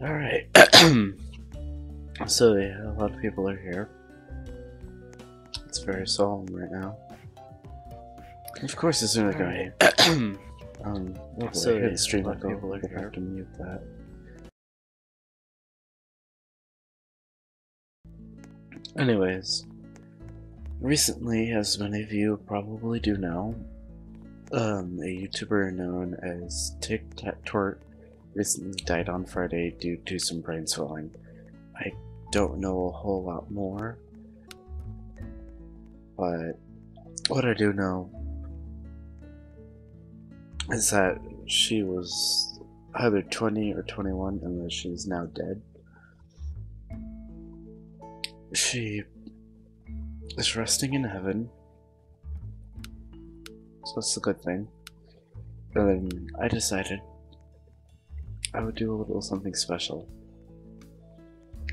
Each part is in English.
Alright. So yeah, a lot of people are here. It's very solemn right now. Of course, as soon as I go, so I hear the stream echo. People are here. Have to mute that. Anyways, recently, as many of you probably do know, a YouTuber known as Tic Tac Torte recently died on Friday due to some brain swelling. I don't know a whole lot more, but what I do know is that she was either 20 or 21 and that she's now dead. She is resting in heaven, so that's a good thing. And then I decided I would do a little something special.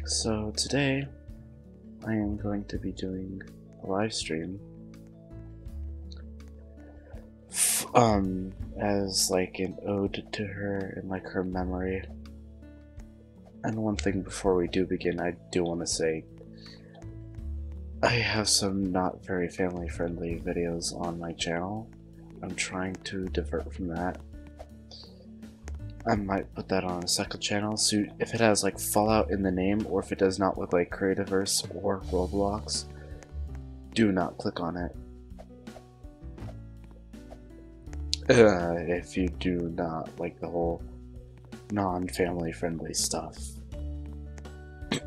So today I am going to be doing a live stream as like an ode to her and like her memory. And one thing before we do begin, I do want to say I have some not very family friendly videos on my channel. I'm trying to divert from that. I might put that on a second channel, so if it has like Fallout in the name, or if it does not look like Creativerse or Roblox, do not click on it. If you do not like the whole non-family friendly stuff.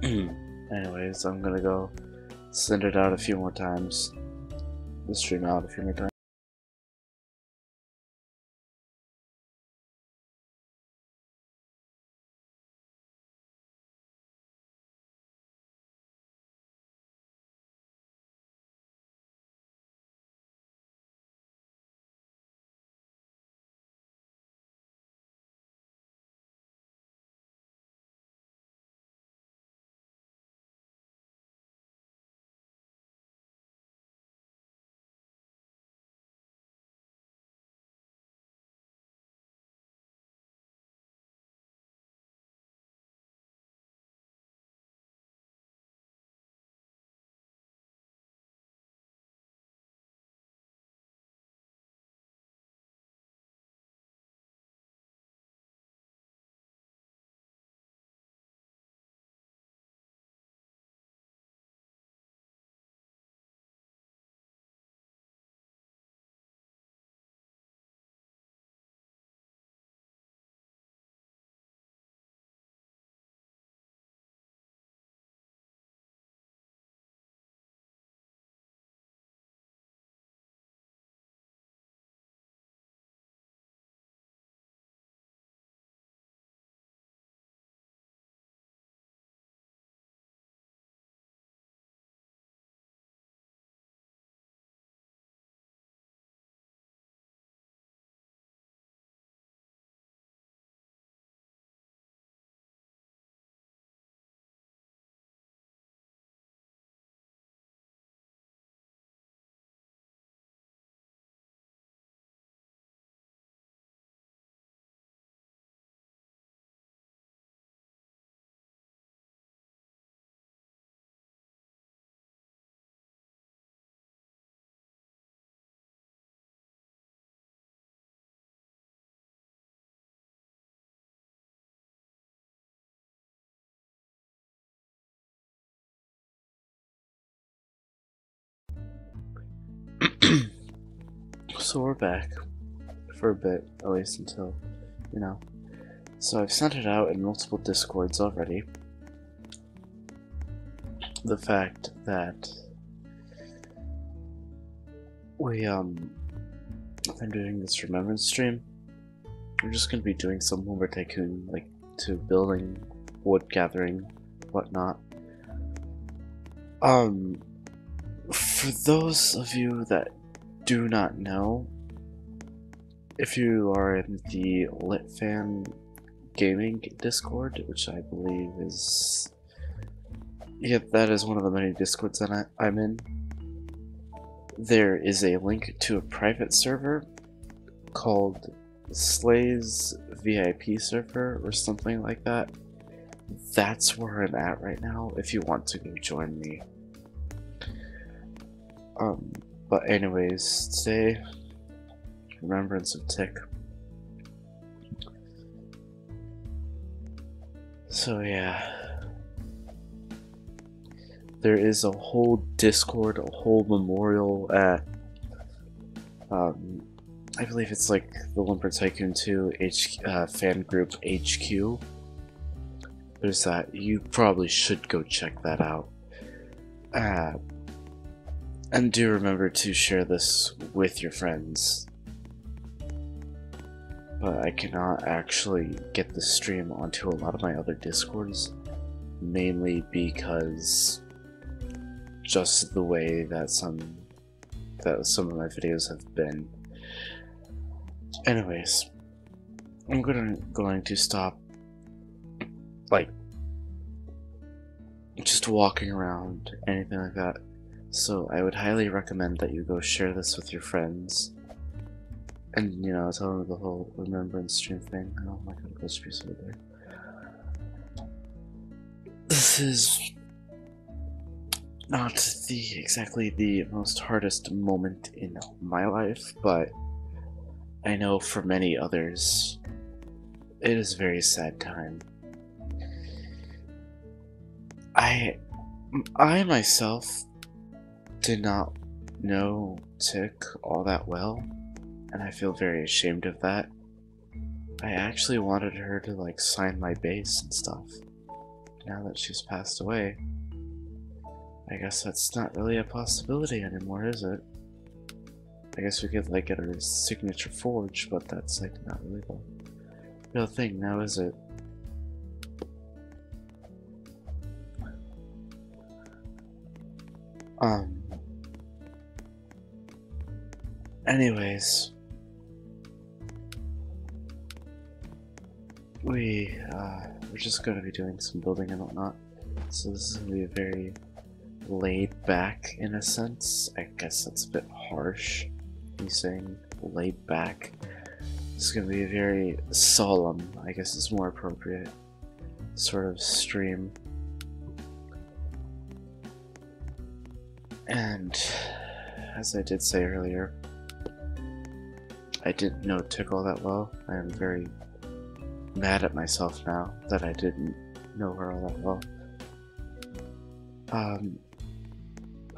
Anyways, I'm gonna go send it out a few more times. The stream out a few more times. So we're back for a bit, at least until, you know. So I've sent it out in multiple Discords already. The fact that I'm doing this Remembrance stream. We're just gonna be doing some Lumber Tycoon, like to building, wood gathering, whatnot. For those of you that do not know, if you are in the Lit Fan Gaming Discord, which I believe is, yep, that is one of the many Discords that I'm in, there is a link to a private server called Slay's VIP server or something like that. That's where I'm at right now, if you want to go join me. But anyways, today, Remembrance of Tic. So yeah, there is a whole Discord, a whole memorial at, I believe it's like the Lumber Tycoon 2 fan group HQ. There's that. You probably should go check that out. And do remember to share this with your friends. But I cannot actually get the stream onto a lot of my other Discords, mainly because just the way that some of my videos have been. Anyways, I'm going to stop, like, just walking around, anything like that. So I would highly recommend that you go share this with your friends. And, you know, tell them the whole Remembrance stream thing. Oh my god, Ghost Piece over there. This is not exactly the most hardest moment in my life, but I know for many others, it is a very sad time. I myself did not know Tic all that well, and I feel very ashamed of that. I actually wanted her to like sign my bass and stuff. Now that she's passed away, I guess that's not really a possibility anymore, is it? I guess we could like get her signature forged, but that's like not really the real thing now, is it? Anyways, we're just gonna be doing some building and whatnot. So this is gonna be very laid back in a sense. I guess that's a bit harsh, me saying laid back. This is gonna be a very solemn, I guess is more appropriate, sort of stream. And as I did say earlier, I didn't know Tic all that well. I am very mad at myself now that I didn't know her all that well.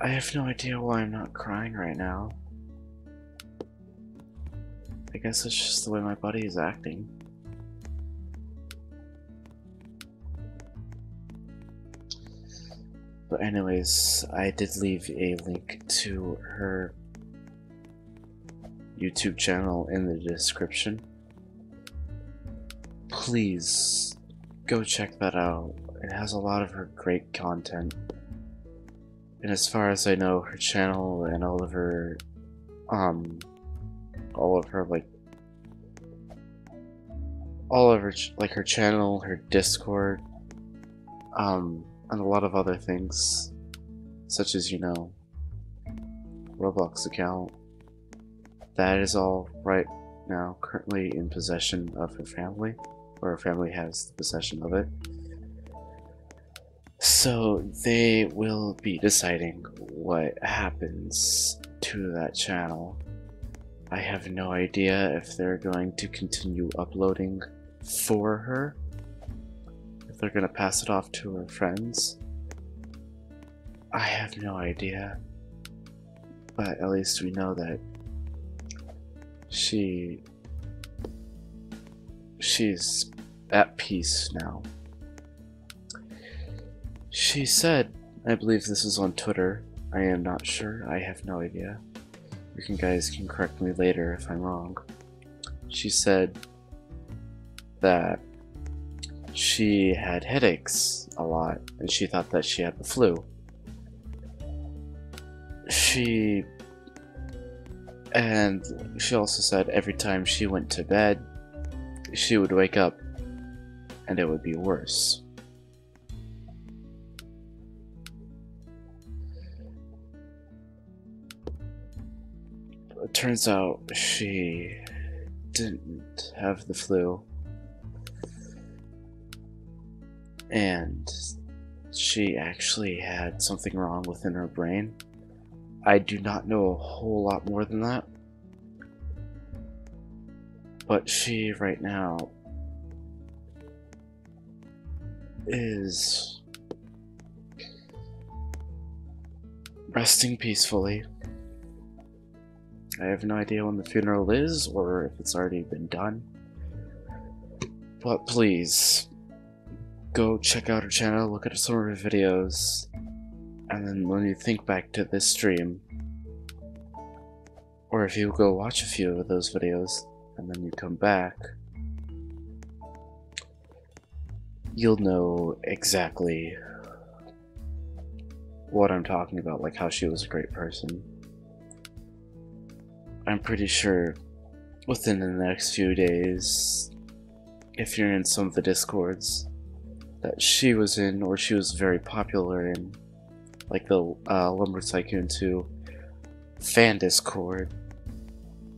I have no idea why I'm not crying right now. I guess it's just the way my body is acting. But anyways, I did leave a link to her YouTube channel in the description. Please go check that out. It has a lot of her great content. And as far as I know, her channel and all of her her channel, her Discord, and a lot of other things, such as, you know, Roblox account, that is all right now currently in possession of her family, or her family has the possession of it. So they will be deciding what happens to that channel. I have no idea if they're going to continue uploading for her, if they're going to pass it off to her friends. I have no idea, but at least we know that she's at peace now. She said, I believe this is on Twitter, I am not sure, I have no idea. You guys can correct me later if I'm wrong. She said that she had headaches a lot, and she thought that she had the flu. She also said every time she went to bed, she would wake up and it would be worse. It turns out she didn't have the flu. And she actually had something wrong within her brain. I do not know a whole lot more than that. But she, right now, is resting peacefully. I have no idea when the funeral is, or if it's already been done. But please, go check out her channel, look at some of her videos, and then when you think back to this stream, or if you go watch a few of those videos, and then you come back, you'll know exactly what I'm talking about, like how she was a great person. I'm pretty sure within the next few days, if you're in some of the discords that she was in, or she was very popular in, like the Lumber Tycoon 2 fan discord,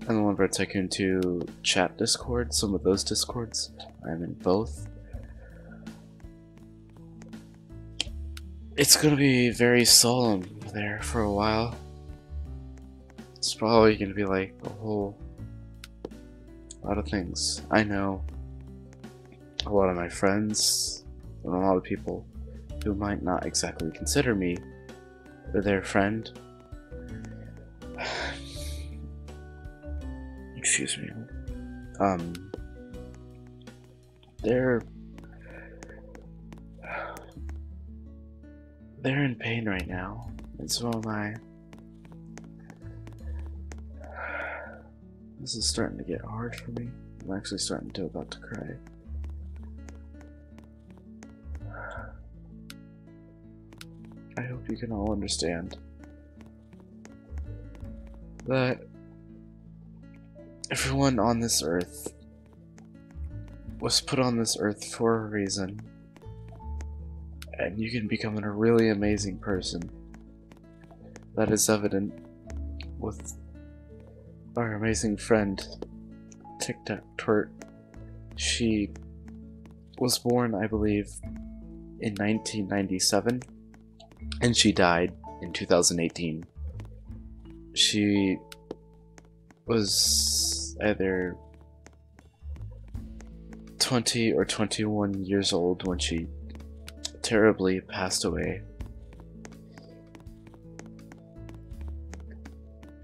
and the Lumber Tycoon 2 chat discord, some of those discords, I'm in both. It's gonna be very solemn there for a while. It's probably gonna be like a whole lot of things. I know a lot of my friends and a lot of people who might not exactly consider me their friend. Excuse me. They're in pain right now, and so am I. This is starting to get hard for me. I'm actually starting to about to cry. I hope you can all understand that everyone on this earth was put on this earth for a reason, and you can become a really amazing person. That is evident with our amazing friend, Tic Tac Torte. She was born, I believe, in 1997, and she died in 2018. She was either 20 or 21 years old when she terribly passed away.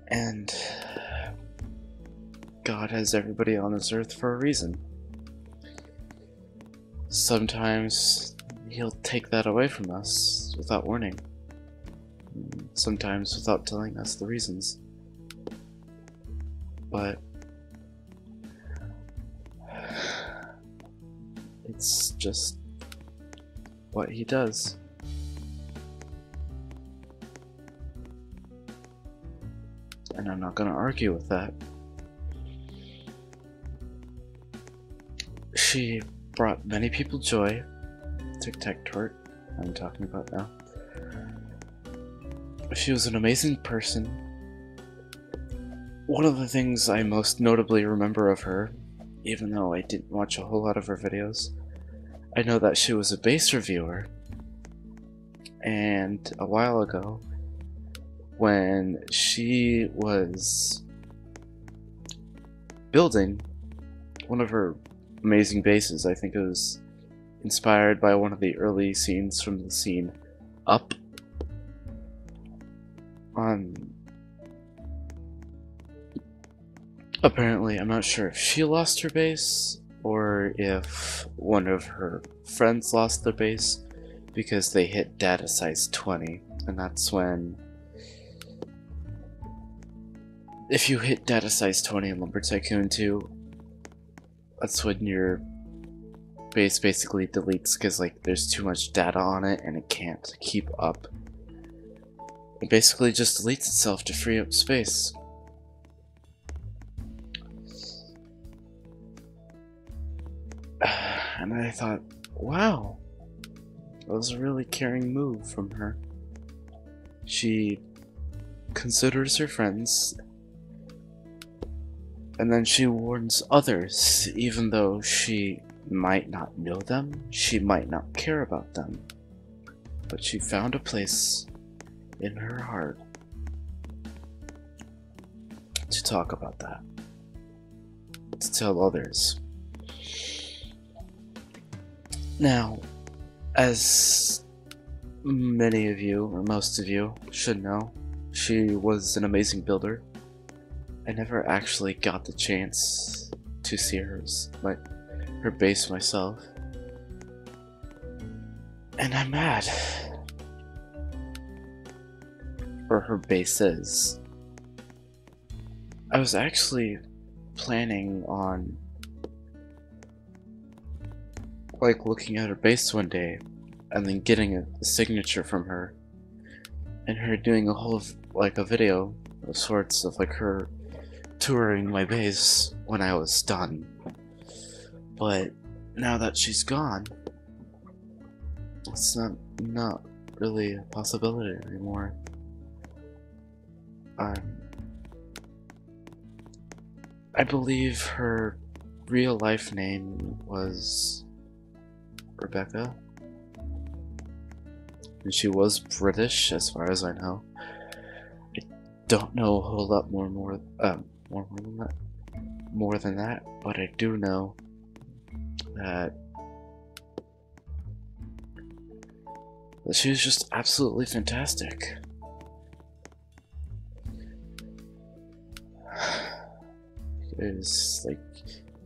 And God has everybody on this earth for a reason. Sometimes He'll take that away from us without warning. Sometimes without telling us the reasons. But it's just what He does. And I'm not gonna argue with that. She brought many people joy. Tic Tac Torte, I'm talking about now. She was an amazing person. One of the things I most notably remember of her, even though I didn't watch a whole lot of her videos, I know that she was a bass reviewer. And a while ago, when she was building one of her amazing basses, I think it was inspired by one of the early scenes from the scene Up. Apparently, I'm not sure if she lost her bass or if one of her friends lost their bass because they hit data size 20, and that's when, if you hit data size 20 in Lumber Tycoon 2, that's when your bass basically deletes because like there's too much data on it and it can't keep up. It basically just deletes itself to free up space. And I thought, wow, that was a really caring move from her. She considers her friends And then she warns others, even though she might not know them, she might not care about them. But she found a place in her heart to talk about that, to tell others. Now, as many of you, or most of you, should know, she was an amazing builder. I never actually got the chance to see her base myself. And I'm mad. Or her bases. I was actually planning on looking at her base one day and then getting a signature from her and her doing a whole a video of sorts of her touring my base when I was done. But now that she's gone, it's not really a possibility anymore. I believe her real life name was Rebecca, and she was British as far as I know. I don't know a whole lot more than that, but I do know that she was just absolutely fantastic. It was you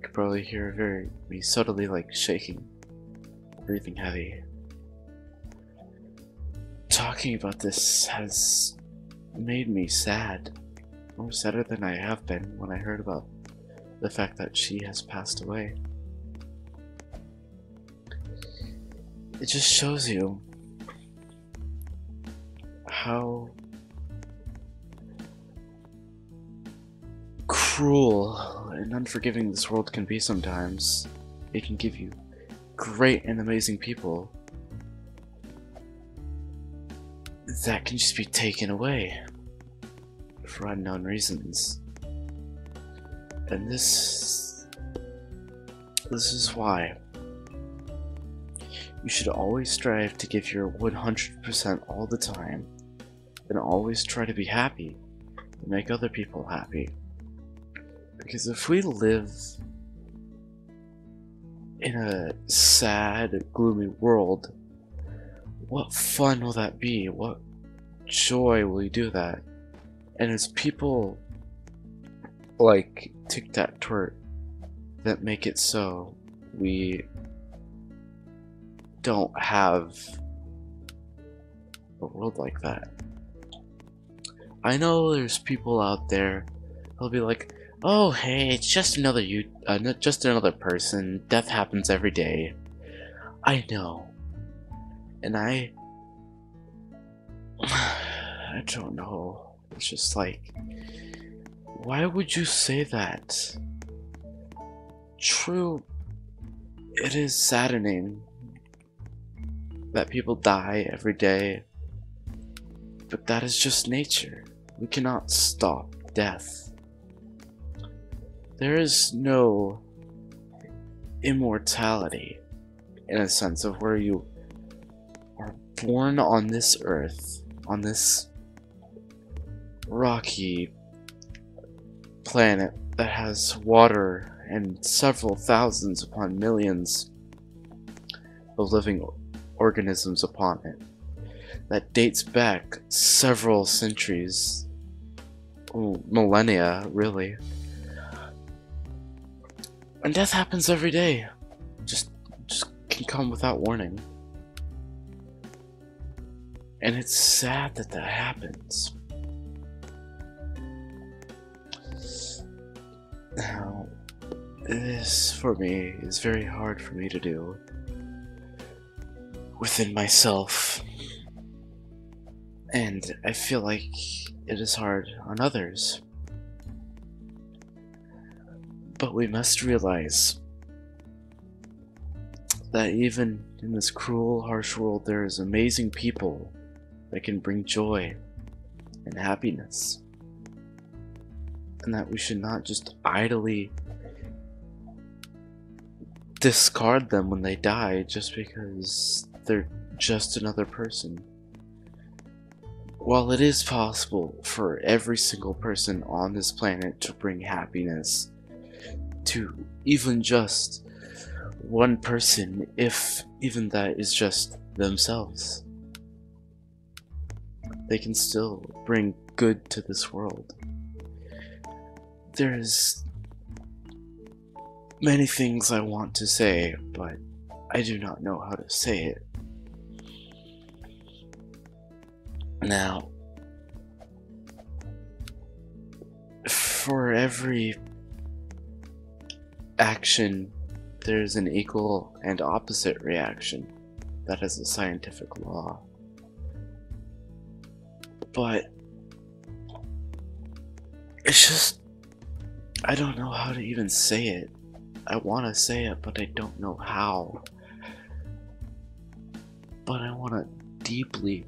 could probably hear me subtly shaking, breathing heavy. Talking about this has made me sad, more sadder than I have been when I heard about the fact that she has passed away. It just shows you how cruel and unforgiving this world can be sometimes. It can give you great and amazing people that can just be taken away for unknown reasons. And this is why you should always strive to give your 100% all the time, and always try to be happy and make other people happy. Because if we live in a sad, gloomy world, what fun will that be? What joy will you do that? And it's people like Tic Tac Torte that make it so we don't have a world like that. I know there's people out there who'll be like, "Oh, hey, it's just another person. Death happens every day." I know, and I don't know. It's just why would you say that? True, it is saddening that people die every day, but that is just nature. We cannot stop death. There is no immortality in a sense of where you are born on this earth, on this rocky planet that has water and several thousands upon millions of living organisms upon it, that dates back several centuries, millennia really, and death happens every day. Just can come without warning, and it's sad that that happens. Now, this for me is very hard for me to do within myself, and I feel like it is hard on others. But we must realize that even in this cruel, harsh world, there is amazing people that can bring joy and happiness. and that we should not just idly discard them when they die just because they're just another person. While it is possible for every single person on this planet to bring happiness to even just one person, if even that is just themselves, they can still bring good to this world. There's many things I want to say, but I do not know how to say it. Now, for every action, there's an equal and opposite reaction. That is a scientific law. But it's just, I don't know how to even say it. I want to say it, but I don't know how. But I want to deeply,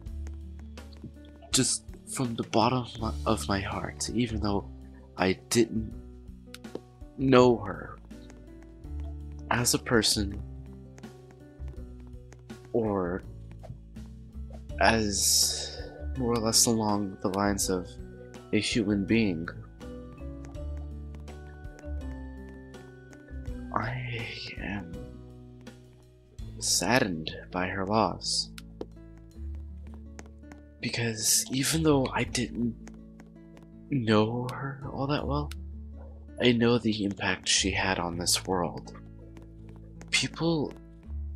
just from the bottom of my heart, even though I didn't know her as a person or as more or less along the lines of a human being, I am saddened by her loss. Because even though I didn't know her all that well, I know the impact she had on this world. People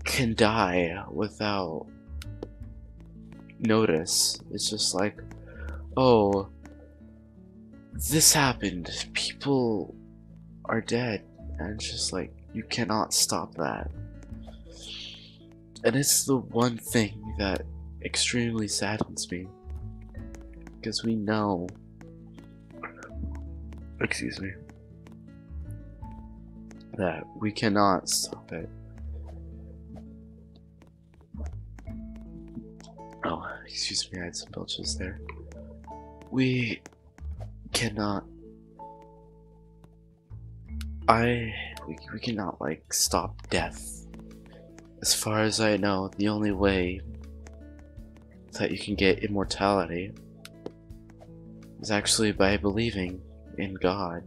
can die without notice. It's just like, oh, this happened, people are dead, and it's just like, you cannot stop that. And it's the one thing that extremely saddens me, because we know, excuse me, that we cannot stop it. Oh, excuse me, I had some belches there. We cannot, we cannot, like, stop death. As far as I know, the only way that you can get immortality is actually by believing in God.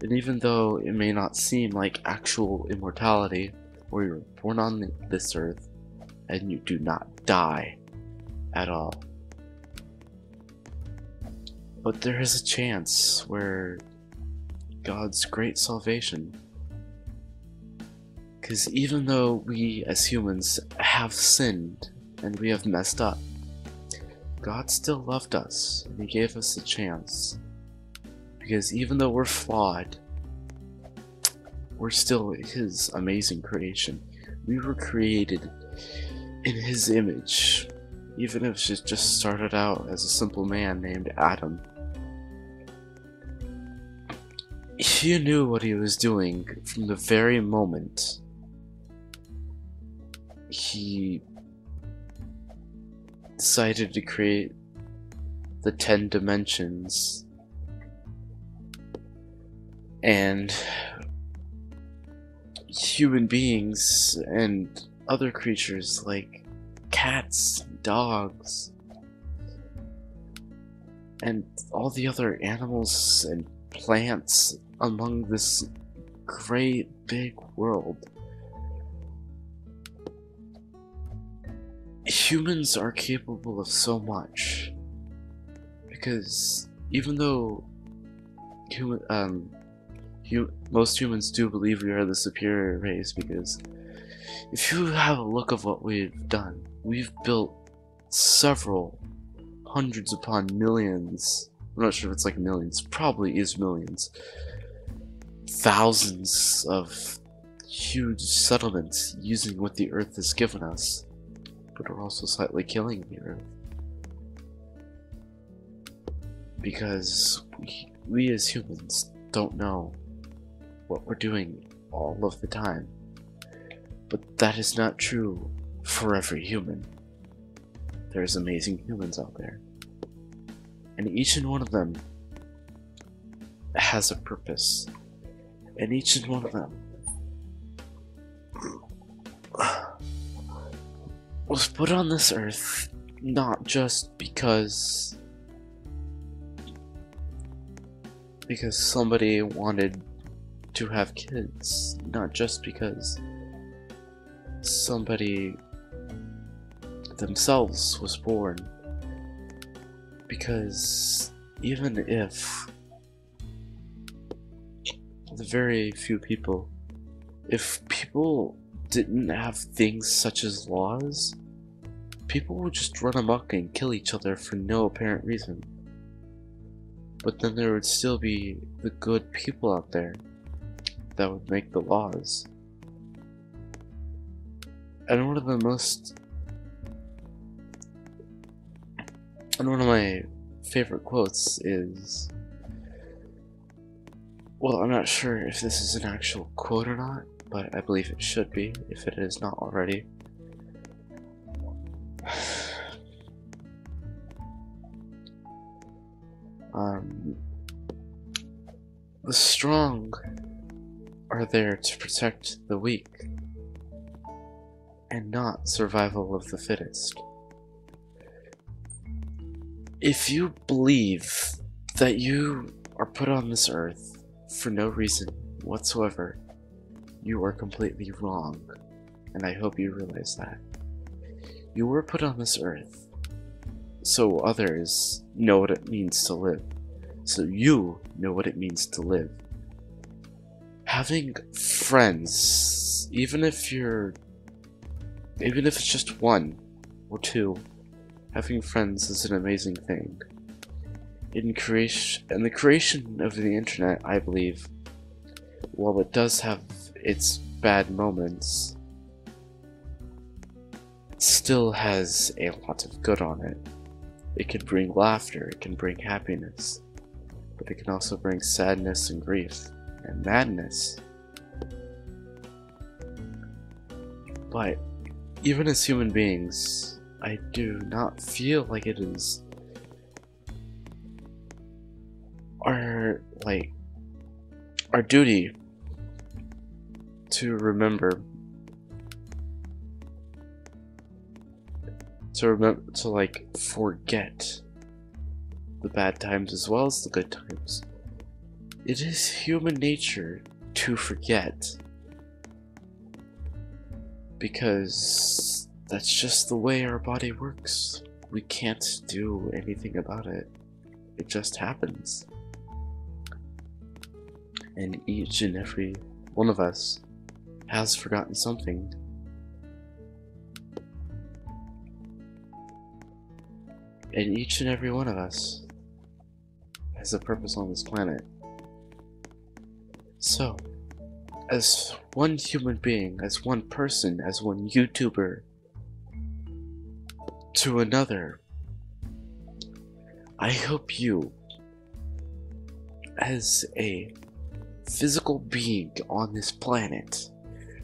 And even though it may not seem like actual immortality, where you're born on this earth and you do not die at all, but there is a chance where God's great salvation, because even though we as humans have sinned and we have messed up, God still loved us and He gave us a chance. Because even though we're flawed, we're still His amazing creation. We were created in His image, even if it just started out as a simple man named Adam. He knew what he was doing from the very moment he decided to create the 10 dimensions and human beings and other creatures like cats, dogs, and all the other animals and plants among this great big world. Humans are capable of so much, because even though most humans do believe we are the superior race, because if you have a look of what we've done, we've built several hundreds upon millions, I'm not sure if it's like millions, probably is millions, thousands of huge settlements using what the earth has given us, but are also slightly killing the earth. Because we as humans don't know what we're doing all of the time. But that is not true for every human. There's amazing humans out there. And each and one of them has a purpose, and each and one of them was put on this earth not just because somebody wanted to have kids, not just because somebody themselves was born, because even if the very few people, if people didn't have things such as laws, people would just run amok and kill each other for no apparent reason. But then there would still be the good people out there that would make the laws. And one of my favorite quotes is, well, I'm not sure if this is an actual quote or not, but I believe it should be, if it is not already. The strong are there to protect the weak, and not survival of the fittest. If you believe that you are put on this earth for no reason whatsoever, you are completely wrong, and I hope you realize that. You were put on this earth so others know what it means to live, so you know what it means to live. Having friends, even if it's just one or two, having friends is an amazing thing. In the creation of the internet, I believe, while it does have its bad moments, it still has a lot of good on it. It can bring laughter, it can bring happiness, but it can also bring sadness and grief and madness. But even as human beings, I do not feel like it is our duty to remember to forget the bad times as well as the good times. It is human nature to forget, because that's just the way our body works. We can't do anything about it. It just happens. And each and every one of us has forgotten something. And each and every one of us has a purpose on this planet. So, as one human being, as one person, as one YouTuber to another, I hope you, as a physical being on this planet,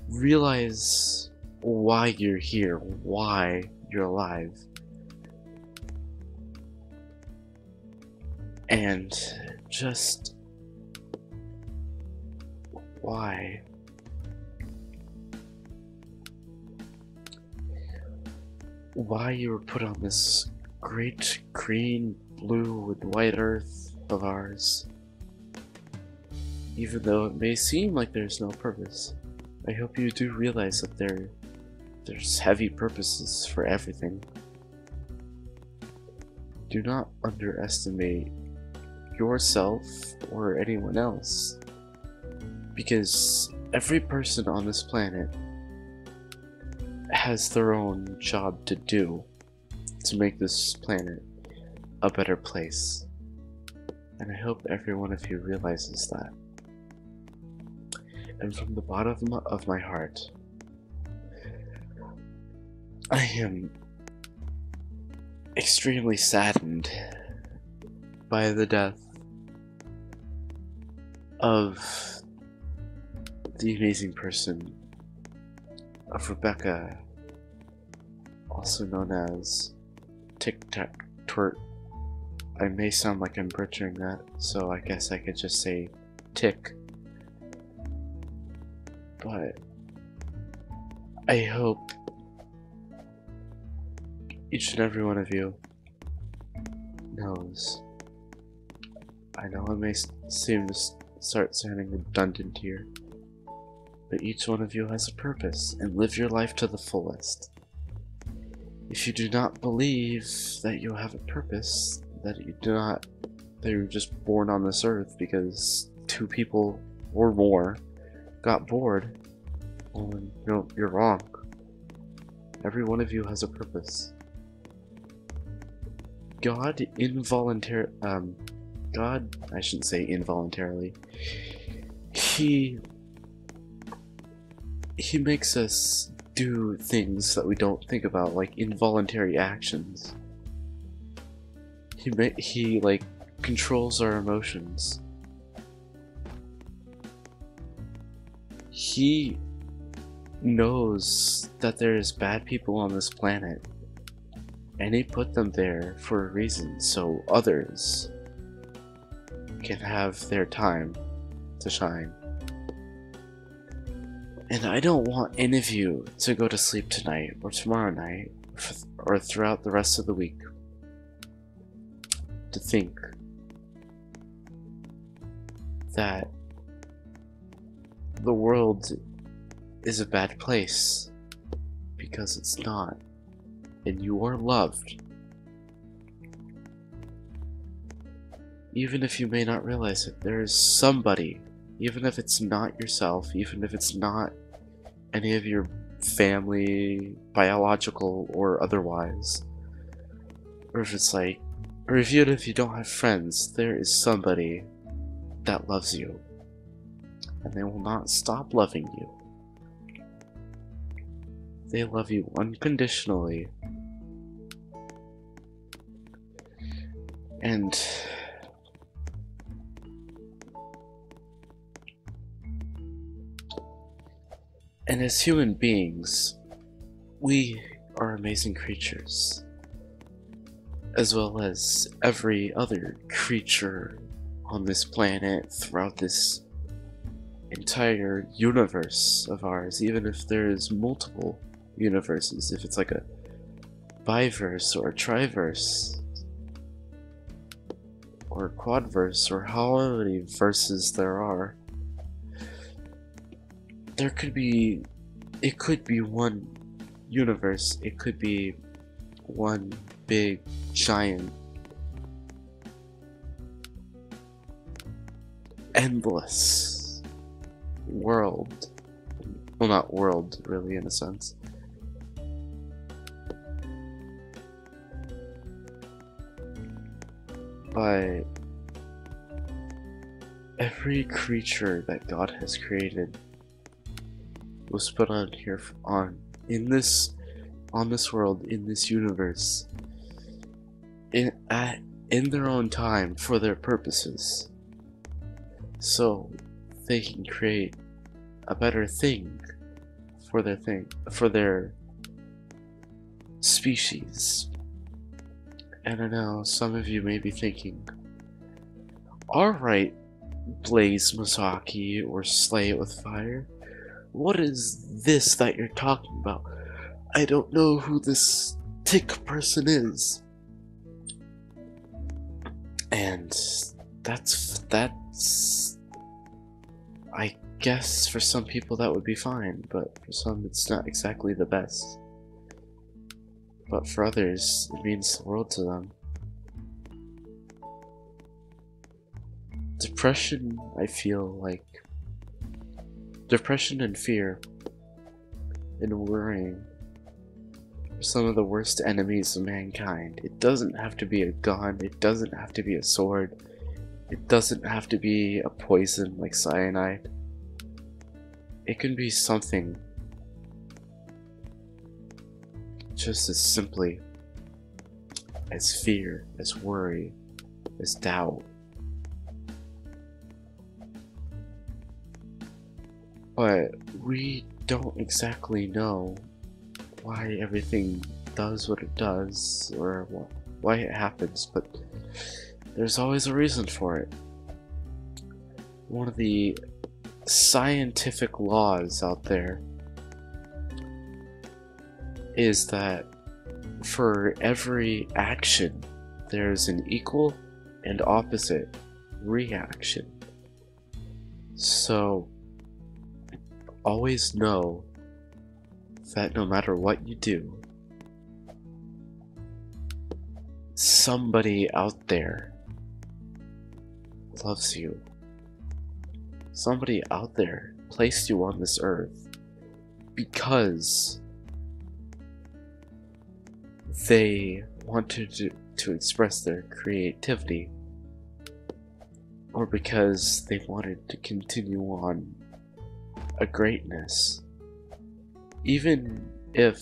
realize why you're here, why you're alive, and just why you were put on this great green, blue, and white earth of ours. Even though it may seem like there's no purpose, I hope you do realize that there's heavy purposes for everything. Do not underestimate yourself or anyone else, because every person on this planet has their own job to do to make this planet a better place. And I hope every one of you realizes that. And from the bottom of my heart, I am extremely saddened by the death of the amazing person of Rebecca, also known as Tic Tac Torte, I may sound like I'm butchering that, so I guess I could just say tick. But I hope each and every one of you knows. I know it may seem to start sounding redundant here, but each one of you has a purpose, and live your life to the fullest. If you do not believe that you have a purpose, that you're just born on this earth because two people or more got bored, well, you're wrong. Every one of you has a purpose. God, I shouldn't say involuntarily. He makes us do things that we don't think about, like involuntary actions. He like controls our emotions. He knows that there's bad people on this planet, and he put them there for a reason, so others can have their time to shine. And I don't want any of you to go to sleep tonight, or tomorrow night, or throughout the rest of the week to think that the world is a bad place, because it's not, and you are loved. Even if you may not realize it, there is somebody, even if it's not yourself, even if it's not any of your family, biological or otherwise, or if it's like, or even if you don't have friends, there is somebody that loves you, and they will not stop loving you. They love you unconditionally, and as human beings, we are amazing creatures, as well as every other creature on this planet throughout this entire universe of ours, even if there's multiple universes, if it's like a biverse or a triverse or a quadverse, or however many verses there are. It could be one universe, it could be one big giant endless world. Well, not world really, in a sense. But every creature that God has created was put on here on this world, in this universe, in their own time, for their purposes, so they can create a better thing for their species. And I know some of you may be thinking, alright, Blaze Masaki or Slay It With Fire, what is this that you're talking about? I don't know who this tick person is. And that's I guess for some people that would be fine, but for some it's not exactly the best. But for others, it means the world to them. Depression, I feel like depression and fear and worrying are some of the worst enemies of mankind. It doesn't have to be a gun, it doesn't have to be a sword, it doesn't have to be a poison like cyanide. It can be something just as simply as fear, as worry, as doubt. But we don't exactly know why everything does what it does, or why it happens, but There's always a reason for it. One of the scientific laws out there is that for every action, there's an equal and opposite reaction. So, always know that no matter what you do, somebody out there loves you. Somebody out there placed you on this earth because they wanted to express their creativity, or because they wanted to continue on a greatness, even if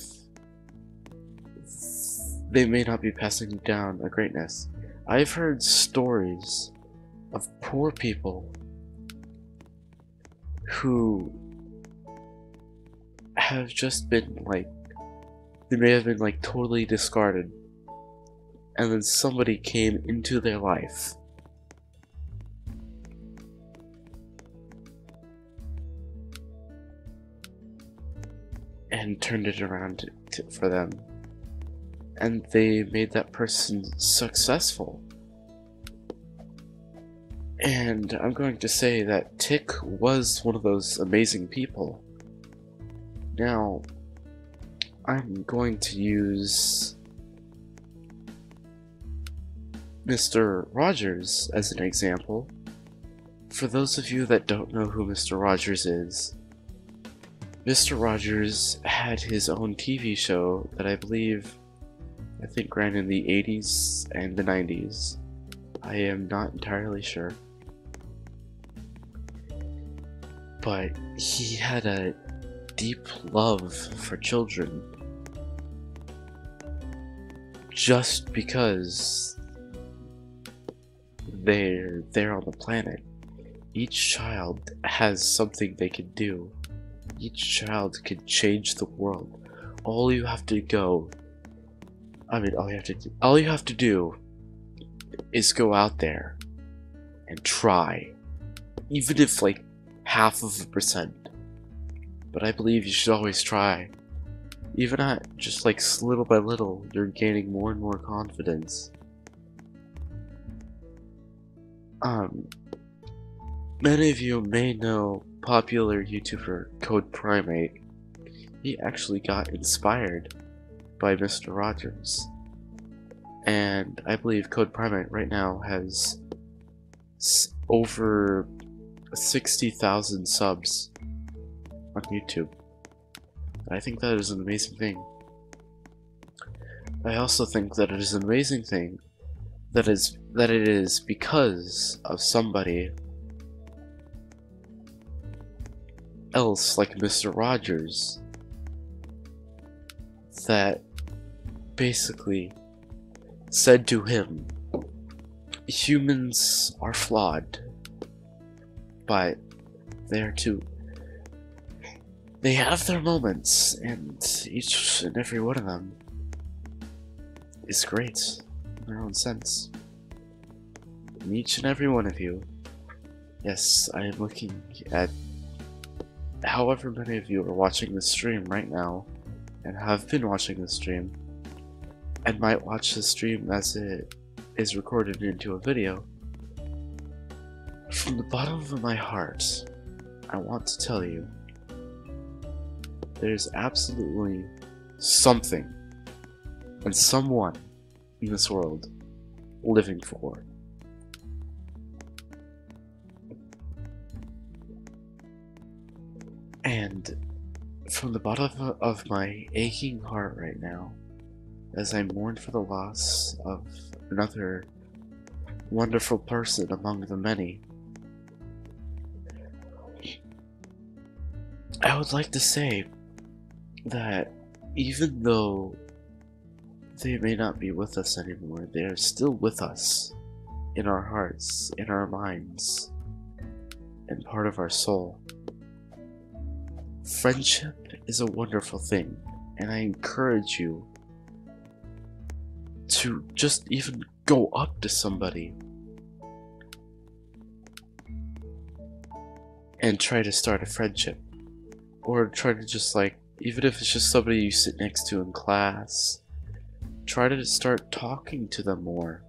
they may not be passing down a greatness. I've heard stories of poor people who have just been like, they may have been like totally discarded, and then somebody came into their life and turned it around for them, and they made that person successful. And I'm going to say that Tic was one of those amazing people. Now, I'm going to use Mr. Rogers as an example. For those of you that don't know who Mr. Rogers is, Mr. Rogers had his own TV show that I think ran in the 80s and the 90s. I am not entirely sure. But he had a deep love for children. Just because they're there on the planet. Each child has something they can do. Each child could change the world. All you have to do is go out there and try. Even if like 0.5%. But I believe you should always try. Even at just like little by little, you're gaining more and more confidence. Many of you may know popular YouTuber Code Primate. He actually got inspired by Mr. Rogers. And I believe Code Primate right now has over 60,000 subs on YouTube. I think that is an amazing thing. I also think that it is an amazing thing that it is because of somebody else like Mr. Rogers that basically said to him, humans are flawed, but they have their moments, and each and every one of them is great in their own sense. And each and every one of you, yes, I am looking at however many of you are watching this stream right now, and have been watching this stream, and might watch this stream as it is recorded into a video. From the bottom of my heart, I want to tell you, there's absolutely something and someone in this world living for. And from the bottom of my aching heart right now, as I mourn for the loss of another wonderful person among the many, I would like to say that even though they may not be with us anymore, they are still with us in our hearts, in our minds, and part of our soul. Friendship is a wonderful thing, and I encourage you to just even go up to somebody and try to start a friendship. Or try to just like, even if it's just somebody you sit next to in class, try to start talking to them more.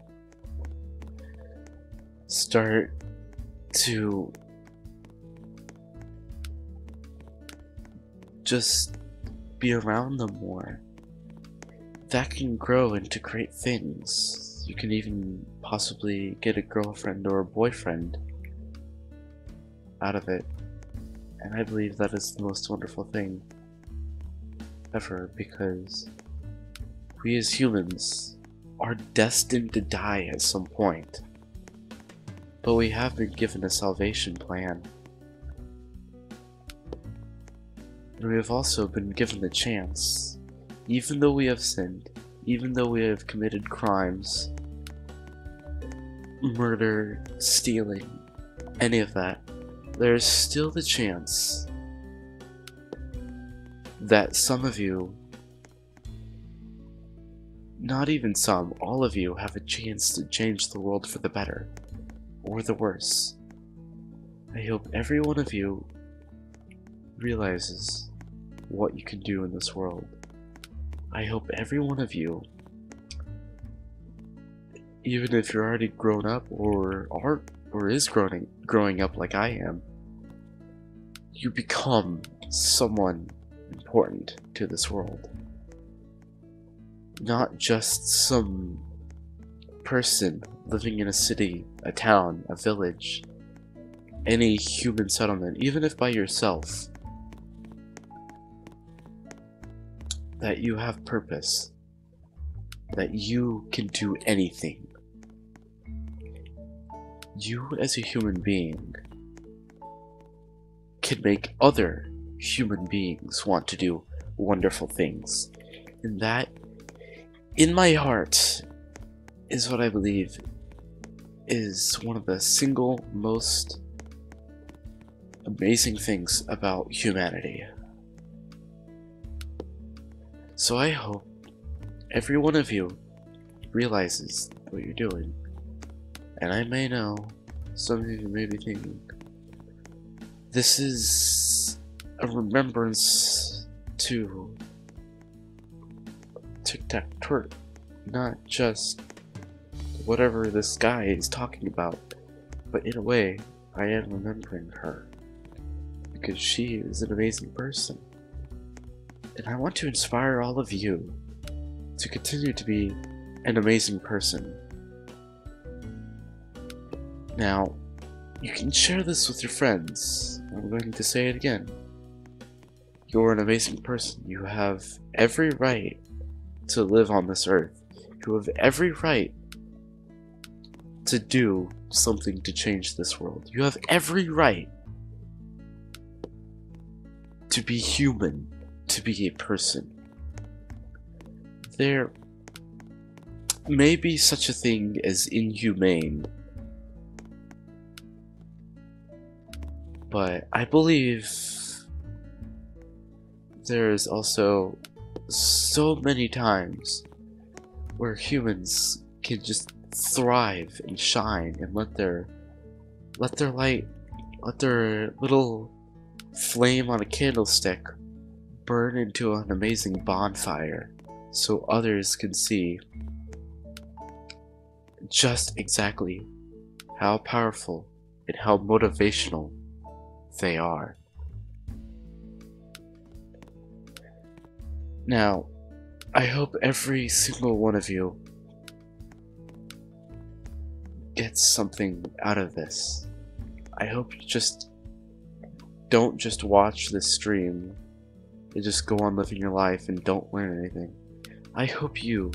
Start to just be around them more. That can grow into great things. You can even possibly get a girlfriend or a boyfriend out of it. And I believe that is the most wonderful thing ever, because we as humans are destined to die at some point. But we have been given a salvation plan. And we have also been given the chance, even though we have sinned, even though we have committed crimes, murder, stealing, any of that, there is still the chance that some of you, not even some, all of you have a chance to change the world for the better, or the worse. I hope every one of you realizes what you can do in this world. I hope every one of you, even if you're already grown up or is growing up like I am, you become someone important to this world. Not just some person living in a city, a town, a village, any human settlement, even if by yourself. That you have purpose. That you can do anything. You as a human being can make other human beings want to do wonderful things. And that, in my heart, is what I believe is one of the single most amazing things about humanity. So I hope every one of you realizes what you're doing. And I may know, some of you may be thinking, this is a remembrance to Tic Tac Torte, not just whatever this guy is talking about, but in a way, I am remembering her, because she is an amazing person. And I want to inspire all of you to continue to be an amazing person. Now, you can share this with your friends. I'm going to say it again. You're an amazing person. You have every right to live on this earth. You have every right to do something to change this world. You have every right to be human, to be a person. There may be such a thing as inhumane, but I believe there is also so many times where humans can just thrive and shine and let their light, let their little flame on a candlestick burn into an amazing bonfire so others can see just exactly how powerful and how motivational they are. Now, I hope every single one of you gets something out of this. I hope you just don't just watch this stream and just go on living your life and don't learn anything. I hope you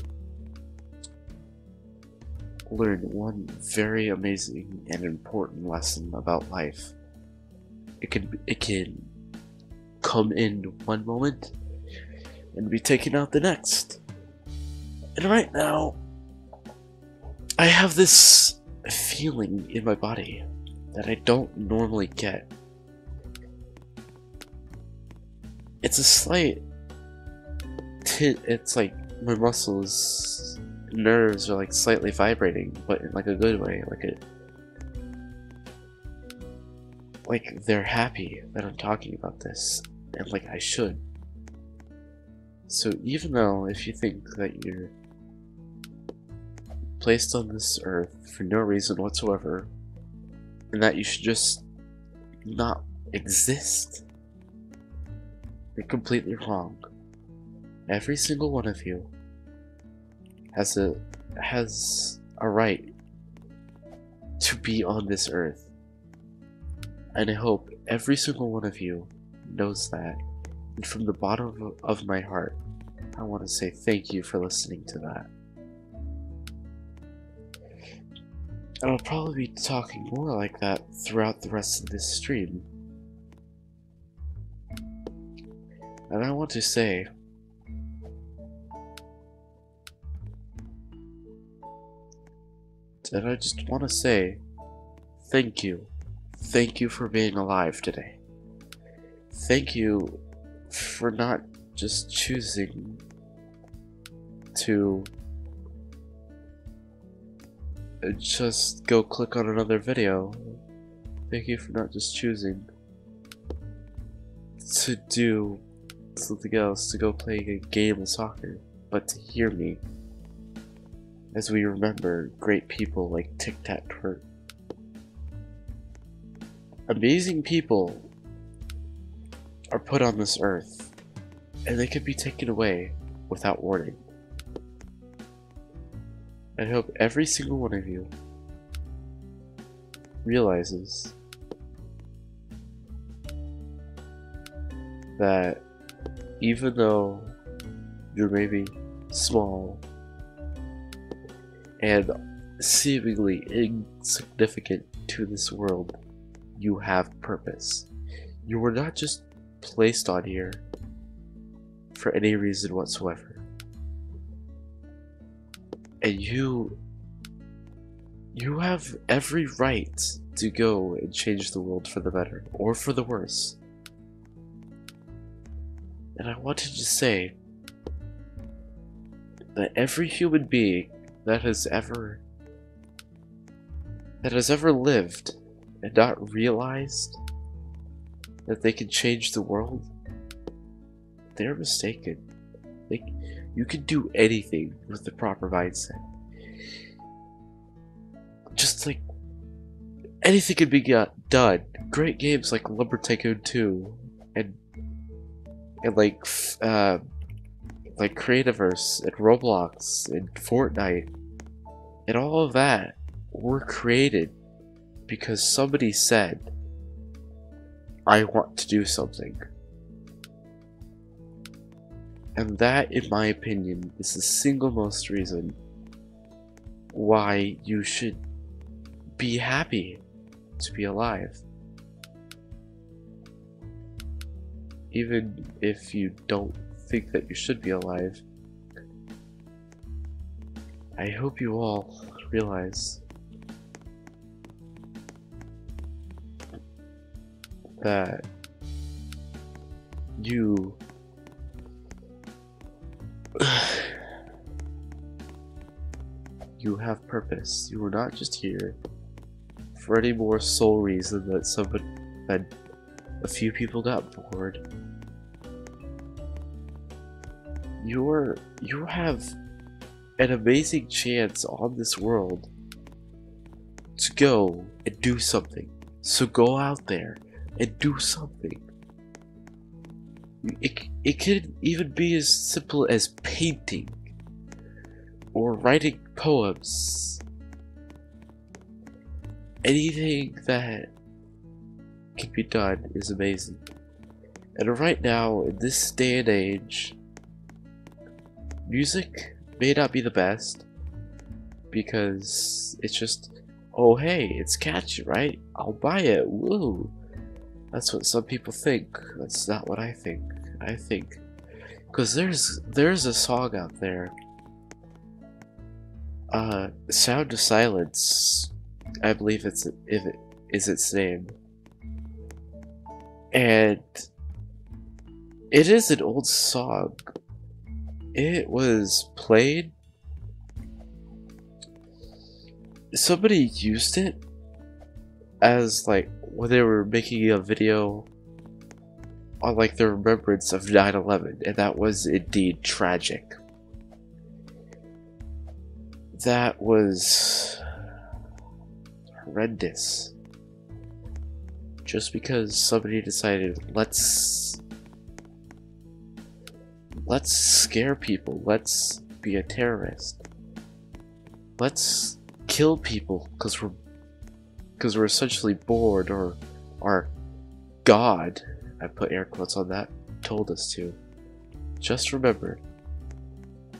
learn one very amazing and important lesson about life. It can come in one moment and be taken out the next. And right now, I have this feeling in my body that I don't normally get. It's a slight it's like my muscles, nerves are like slightly vibrating, but in like a good way, like, they're happy that I'm talking about this, and like I should. So even though if you think that you're placed on this earth for no reason whatsoever, and that you should just not exist, you're completely wrong. Every single one of you has a right to be on this earth. And I hope every single one of you knows that. And from the bottom of my heart, I want to say thank you for listening to that. And I'll probably be talking more like that throughout the rest of this stream. And I want to say, and I just want to say, thank you. Thank you for being alive today. Thank you for not just choosing to just go click on another video. Thank you for not just choosing to do something else, to go play a game of soccer, but to hear me as we remember great people like Tic Tac Torte. Amazing people are put on this earth, and they could be taken away without warning. I hope every single one of you realizes that even though you're maybe small and seemingly insignificant to this world, you have purpose. You were not just placed on here for any reason whatsoever. And you have every right to go and change the world for the better, or for the worse. And I wanted to say that every human being that has ever lived and not realized that they can change the world, they're mistaken. You can do anything with the proper mindset. Just like anything can be done. Great games like Lumber Tycoon 2 and like Creativerse and Roblox and Fortnite and all of that were created because somebody said, I want to do something. And that, in my opinion, is the single most reason why you should be happy to be alive. Even if you don't think that you should be alive, I hope you all realize that you have purpose. You were not just here for any more sole reason that a few people got bored. You have an amazing chance on this world to go and do something. So go out there and do something. It could even be as simple as painting or writing poems. Anything that can be done is amazing. And right now, in this day and age, music may not be the best because it's just, oh hey, it's catchy, right? I'll buy it, woo! That's what some people think. That's not what I think. I think, because there's a song out there, Sound of Silence, I believe is its name, and it is an old song. It was played. Somebody used it as like when they were making a video on like the remembrance of 9/11, and that was indeed tragic. That was horrendous. Just because somebody decided, let's scare people, let's be a terrorist, let's kill people because we're essentially bored, or our God, I put air quotes on that, told us to. Just remember,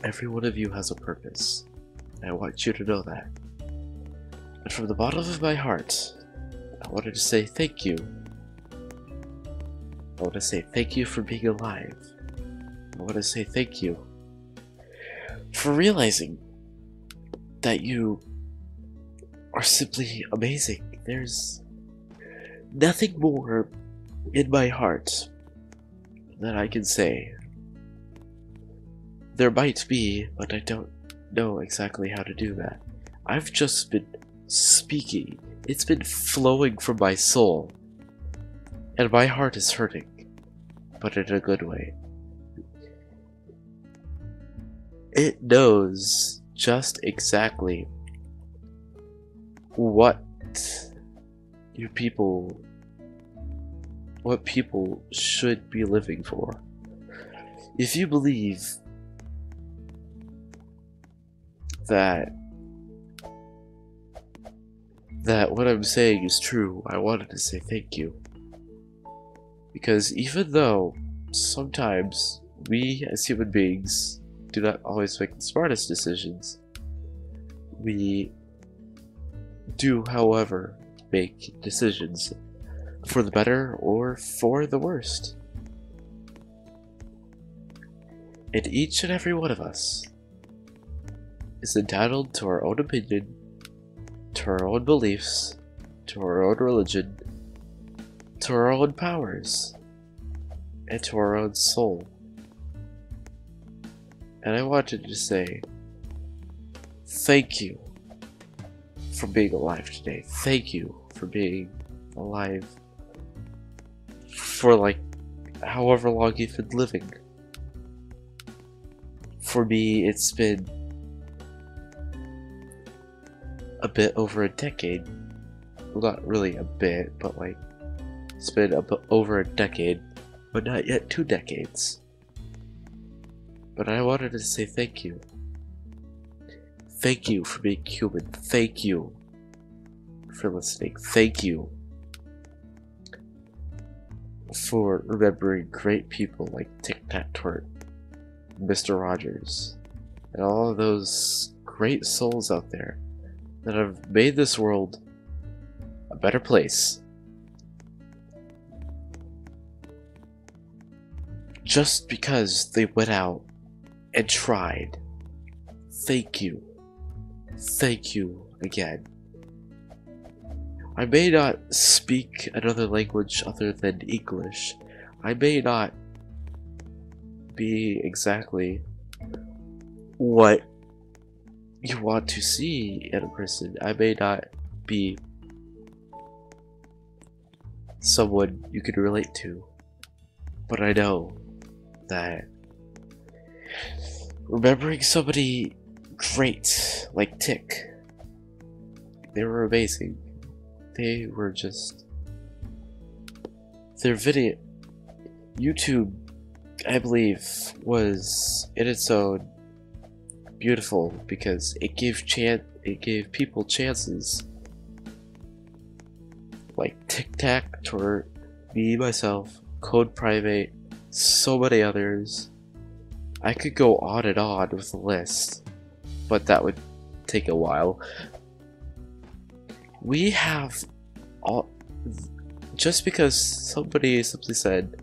every one of you has a purpose. I want you to know that. And from the bottom of my heart, I wanted to say thank you. I want to say thank you for being alive. I want to say thank you for realizing that you are simply amazing. There's nothing more in my heart that I can say. There might be, but I don't know exactly how to do that. I've just been speaking. It's been flowing from my soul. And my heart is hurting, but in a good way. It knows just exactly what people should be living for. If you believe that what I'm saying is true, I wanted to say thank you. Because even though sometimes we as human beings do not always make the smartest decisions, we do, however, make decisions for the better or for the worst. And each and every one of us is entitled to our own opinion, to our own beliefs, to our own religion, to our own powers, and to our own soul. And I wanted to say thank you for being alive today. Thank you for being alive for like however long you've been living. For me, it's been a bit over a decade. Well, not really a bit, but like it's been over a decade, but not yet 2 decades. But I wanted to say thank you. Thank you for being human. Thank you for listening. Thank you for remembering great people like Tic Tac Torte, Mr. Rogers, and all of those great souls out there that have made this world a better place. Just because they went out and tried. Thank you. Thank you again. I may not speak another language other than English. I may not be exactly what you want to see in a person. I may not be someone you can relate to. But I know that remembering somebody great like Tick, they were amazing. They were just... Their video... YouTube, I believe, was in its own beautiful because it gave people chances. Like Tic Tac Torte, me, myself, Code Private, so many others. I could go on and on with the list, but that would take a while. We have all... Just because somebody simply said,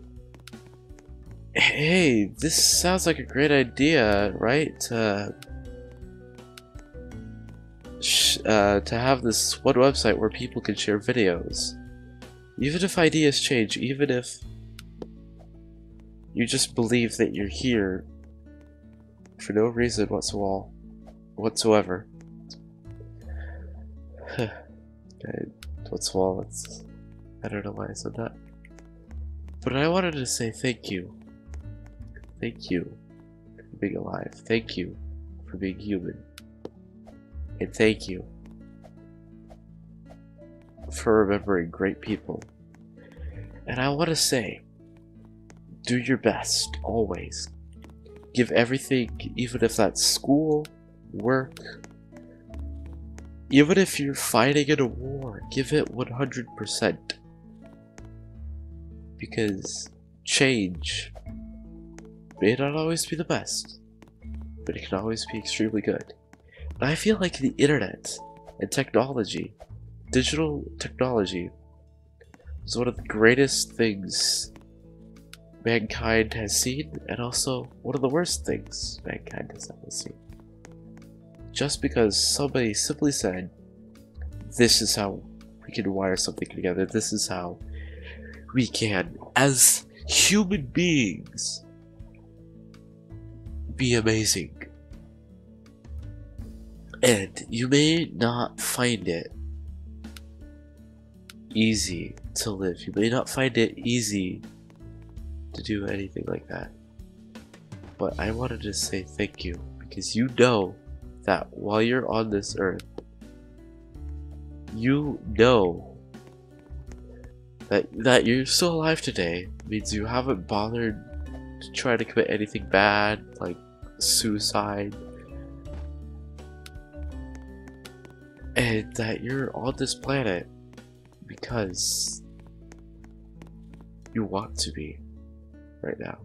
hey, this sounds like a great idea, right? To have this one website where people can share videos. Even if ideas change, even if you just believe that you're here for no reason whatsoever. Okay, what's all? I don't know why I said that. But I wanted to say thank you. Thank you for being alive. Thank you for being human. And thank you for remembering great people. And I want to say, do your best, always. Give everything, even if that's school, work, even if you're fighting in a war, give it 100%. Because change may not always be the best, but it can always be extremely good. And I feel like the internet and technology, digital technology, is one of the greatest things mankind has seen, and also one of the worst things mankind has ever seen. Just because somebody simply said, this is how we can wire something together, this is how we can, as human beings, be amazing. And you may not find it easy to live. You may not find it easy to do anything like that. But I wanted to say thank you, because you know that while you're on this earth, you know that you're still alive today means you haven't bothered to try to commit anything bad, like suicide, and that you're on this planet because you want to be right now.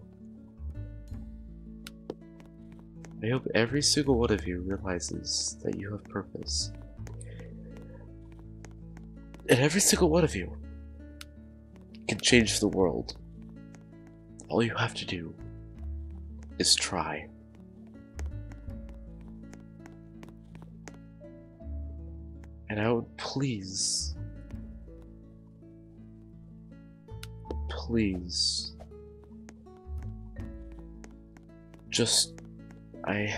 I hope every single one of you realizes that you have purpose. And every single one of you can change the world. All you have to do is try. And I would please just I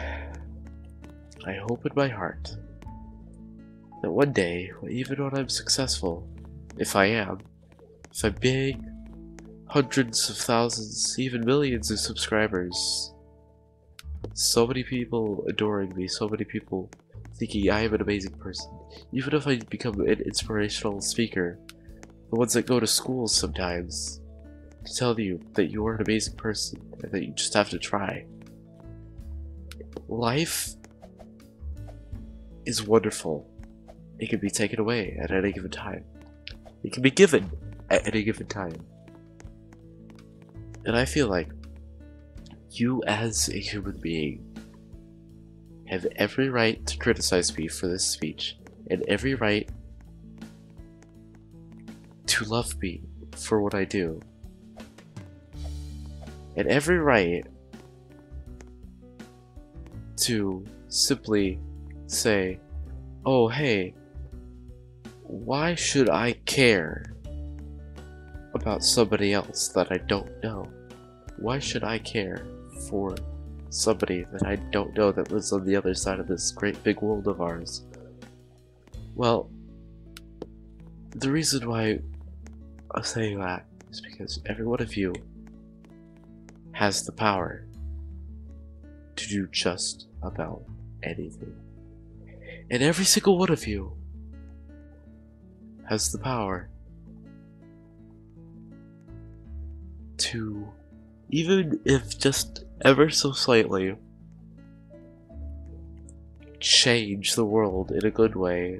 hope in my heart that one day, even when I'm successful, if I'm big, hundreds of thousands, even millions of subscribers, so many people adoring me, so many people thinking I am an amazing person, even if I become an inspirational speaker, the ones that go to schools sometimes to tell you that you are an amazing person and that you just have to try. Life is wonderful. It can be taken away at any given time. It can be given at any given time. And I feel like you as a human being have every right to criticize me for this speech, and every right to love me for what I do, and every right to simply say, oh hey, why should I care about somebody else that I don't know? Why should I care for somebody that I don't know that lives on the other side of this great big world of ours? Well, the reason why I'm saying that is because every one of you has the power to do just about anything. And every single one of you has the power to, even if just ever so slightly, change the world in a good way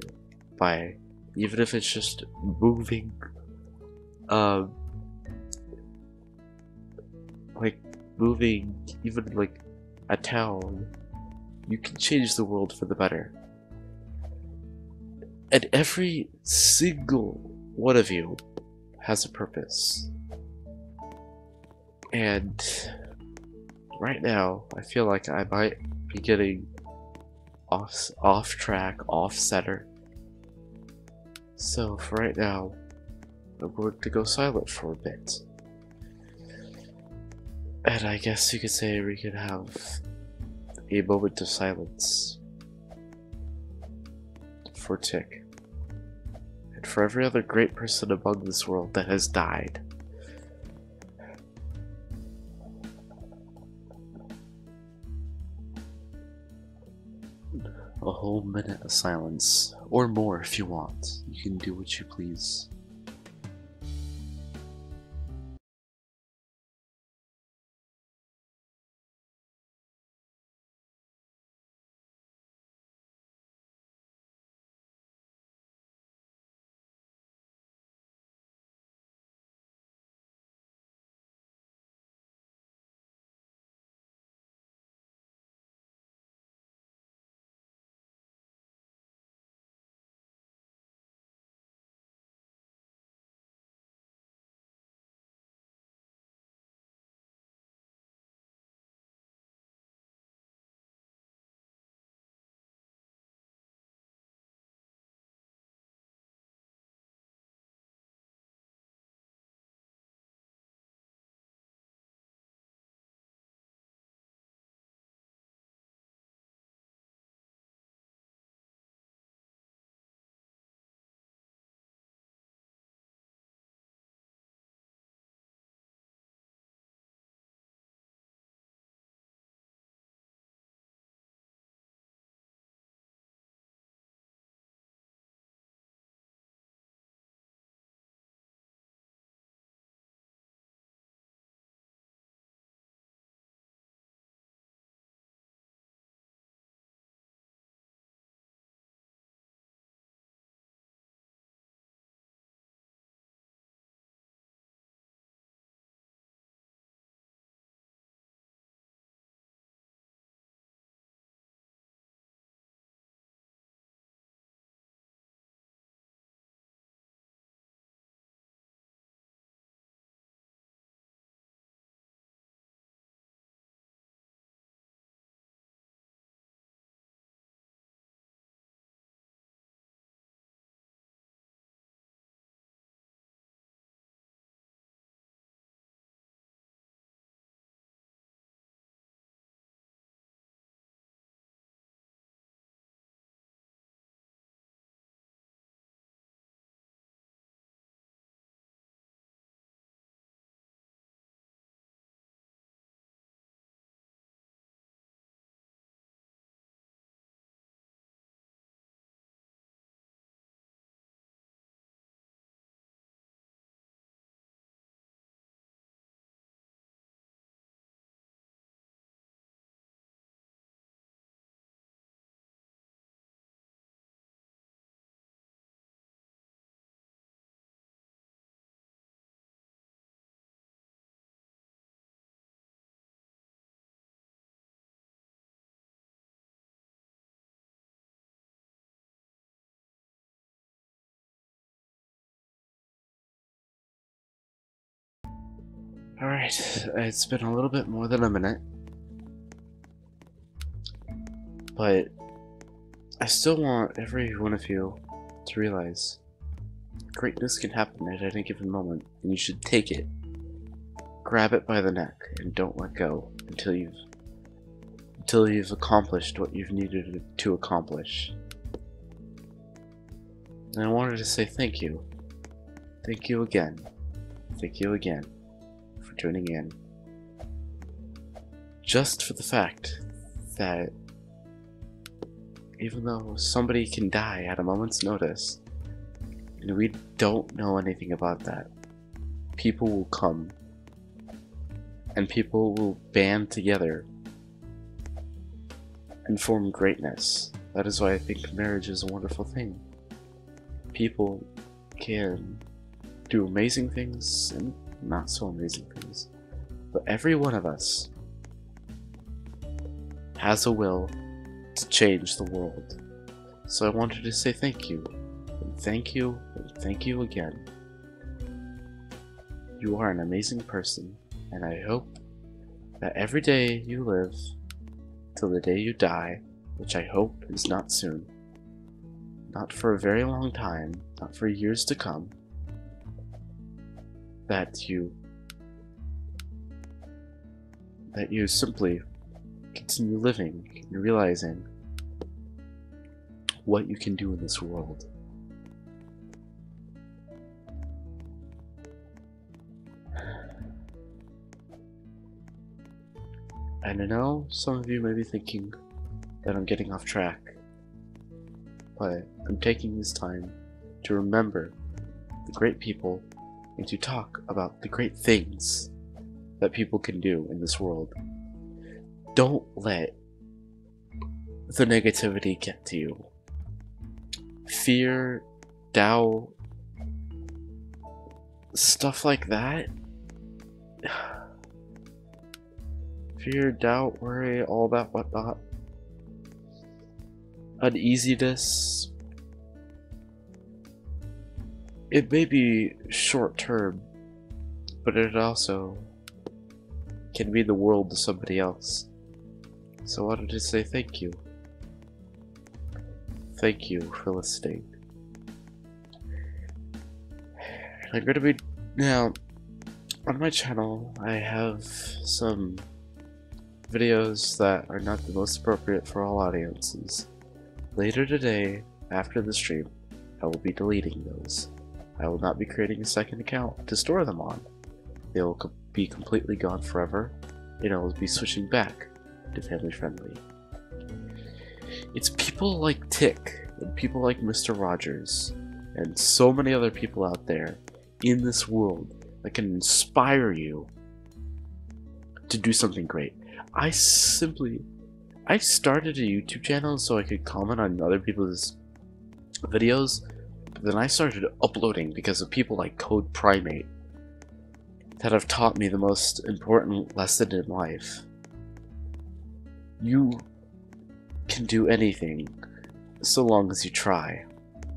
by, even if it's just moving, like moving even like a town, you can change the world for the better. And every single one of you has a purpose. And right now, I feel like I might be getting off track, off center. So for right now, I'm going to go silent for a bit. And I guess you could say we could have a moment of silence for Tick and respect for every other great person among this world that has died. A whole minute of silence, or more if you want. You can do what you please. Alright, it's been a little bit more than a minute, but I still want every one of you to realize greatness can happen at any given moment, and you should take it, grab it by the neck, and don't let go until you've accomplished what you've needed to accomplish. And I wanted to say thank you. Thank you again. Thank you again for tuning in. Just for the fact that even though somebody can die at a moment's notice, and we don't know anything about that, people will come and people will band together and form greatness. That is why I think marriage is a wonderful thing. People can do amazing things and not so amazing things, but every one of us has a will to change the world. So I wanted to say thank you, and thank you, and thank you again. You are an amazing person, and I hope that every day you live till the day you die, which I hope is not soon, not for a very long time, not for years to come, that you simply continue living and realizing what you can do in this world. And I know some of you may be thinking that I'm getting off track, but I'm taking this time to remember the great people and to talk about the great things that people can do in this world. Don't let the negativity get to you. Fear, doubt, stuff like that. Fear, doubt, worry, all that whatnot. Uneasiness. It may be short term, but it also can mean the world to somebody else. So I wanted to say thank you. Thank you for listening. I'm going to be now on my channel. I have some videos that are not the most appropriate for all audiences. Later today, after the stream, I will be deleting those. I will not be creating a second account to store them on. They will be completely gone forever, and I will be switching back to family friendly. It's people like Tick, and people like Mr. Rogers, and so many other people out there in this world that can inspire you to do something great. I started a YouTube channel so I could comment on other people's videos, but then I started uploading because of people like Code Primate that have taught me the most important lesson in life. You can do anything so long as you try.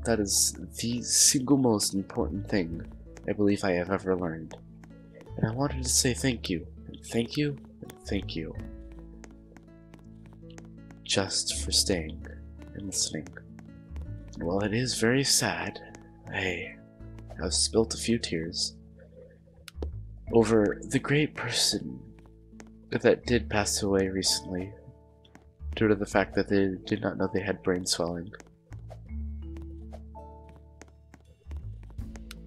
That is the single most important thing I believe I have ever learned. And I wanted to say thank you, and thank you, and thank you. Just for staying and listening. And while it is very sad, I have spilt a few tears over the great person that did pass away recently due to the fact that they did not know they had brain swelling.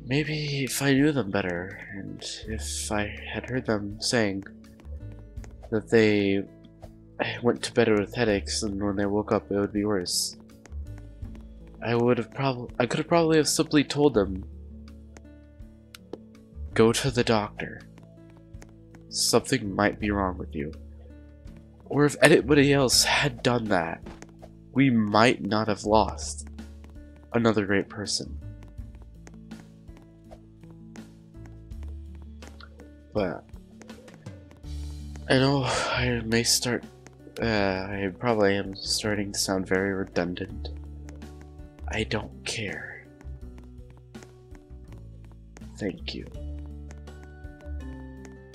Maybe if I knew them better, and if I had heard them saying that they went to bed with headaches and when they woke up it would be worse, I could have probably simply told them, go to the doctor. Something might be wrong with you. Or if anybody else had done that, we might not have lost another great person. But I know I may start I probably am starting to sound very redundant. I don't care. Thank you.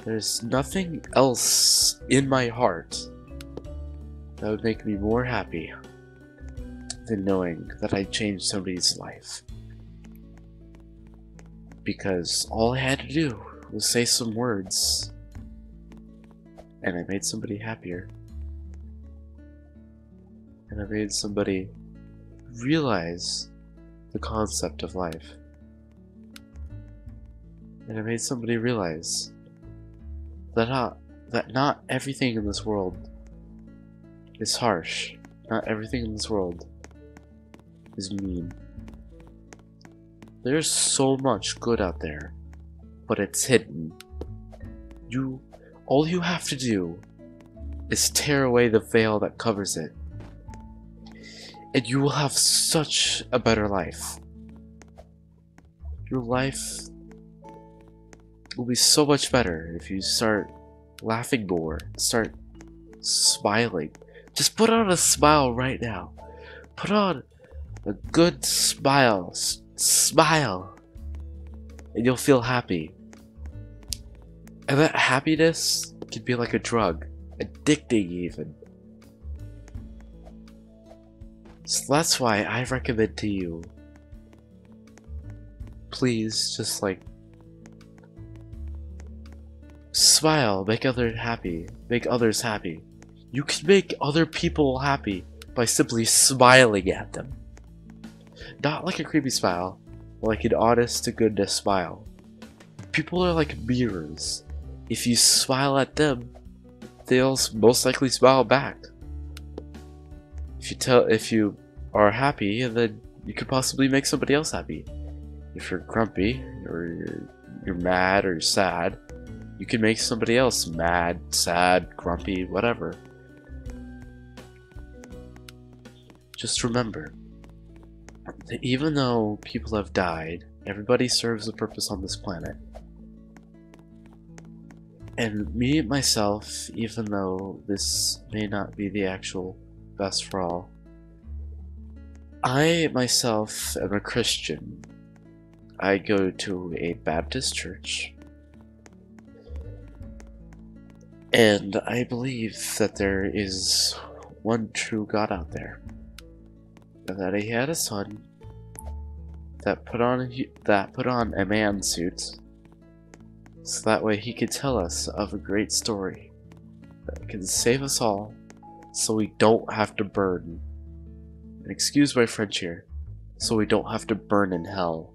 There's nothing else in my heart that would make me more happy than knowing that I changed somebody's life. Because all I had to do was say some words, and I made somebody happier. And I made somebody realize the concept of life. And I made somebody realize that not everything in this world is harsh. Not everything in this world is mean. There's so much good out there, but it's hidden. All you have to do is tear away the veil that covers it, and you will have such a better life. Your life will be so much better if you start laughing more, start smiling. Just put on a smile right now. Put on a good smile. Smile. And you'll feel happy. And that happiness can be like a drug. Addicting even. So that's why I recommend to you, please just like smile, make others happy. You can make other people happy by simply smiling at them. Not like a creepy smile, but like an honest to goodness smile. People are like mirrors. If you smile at them, they'll most likely smile back. If you are happy, then you could possibly make somebody else happy. If you're grumpy, or you're mad, or you're sad, you can make somebody else mad, sad, grumpy, whatever. Just remember that even though people have died, everybody serves a purpose on this planet. And me, myself, even though this may not be the actual best for all, I myself am a Christian. I go to a Baptist church. And I believe that there is one true God out there. And that he had a son that put on a man suit, so that way he could tell us of a great story that can save us all, so we don't have to burn. And excuse my French here, so we don't have to burn in hell.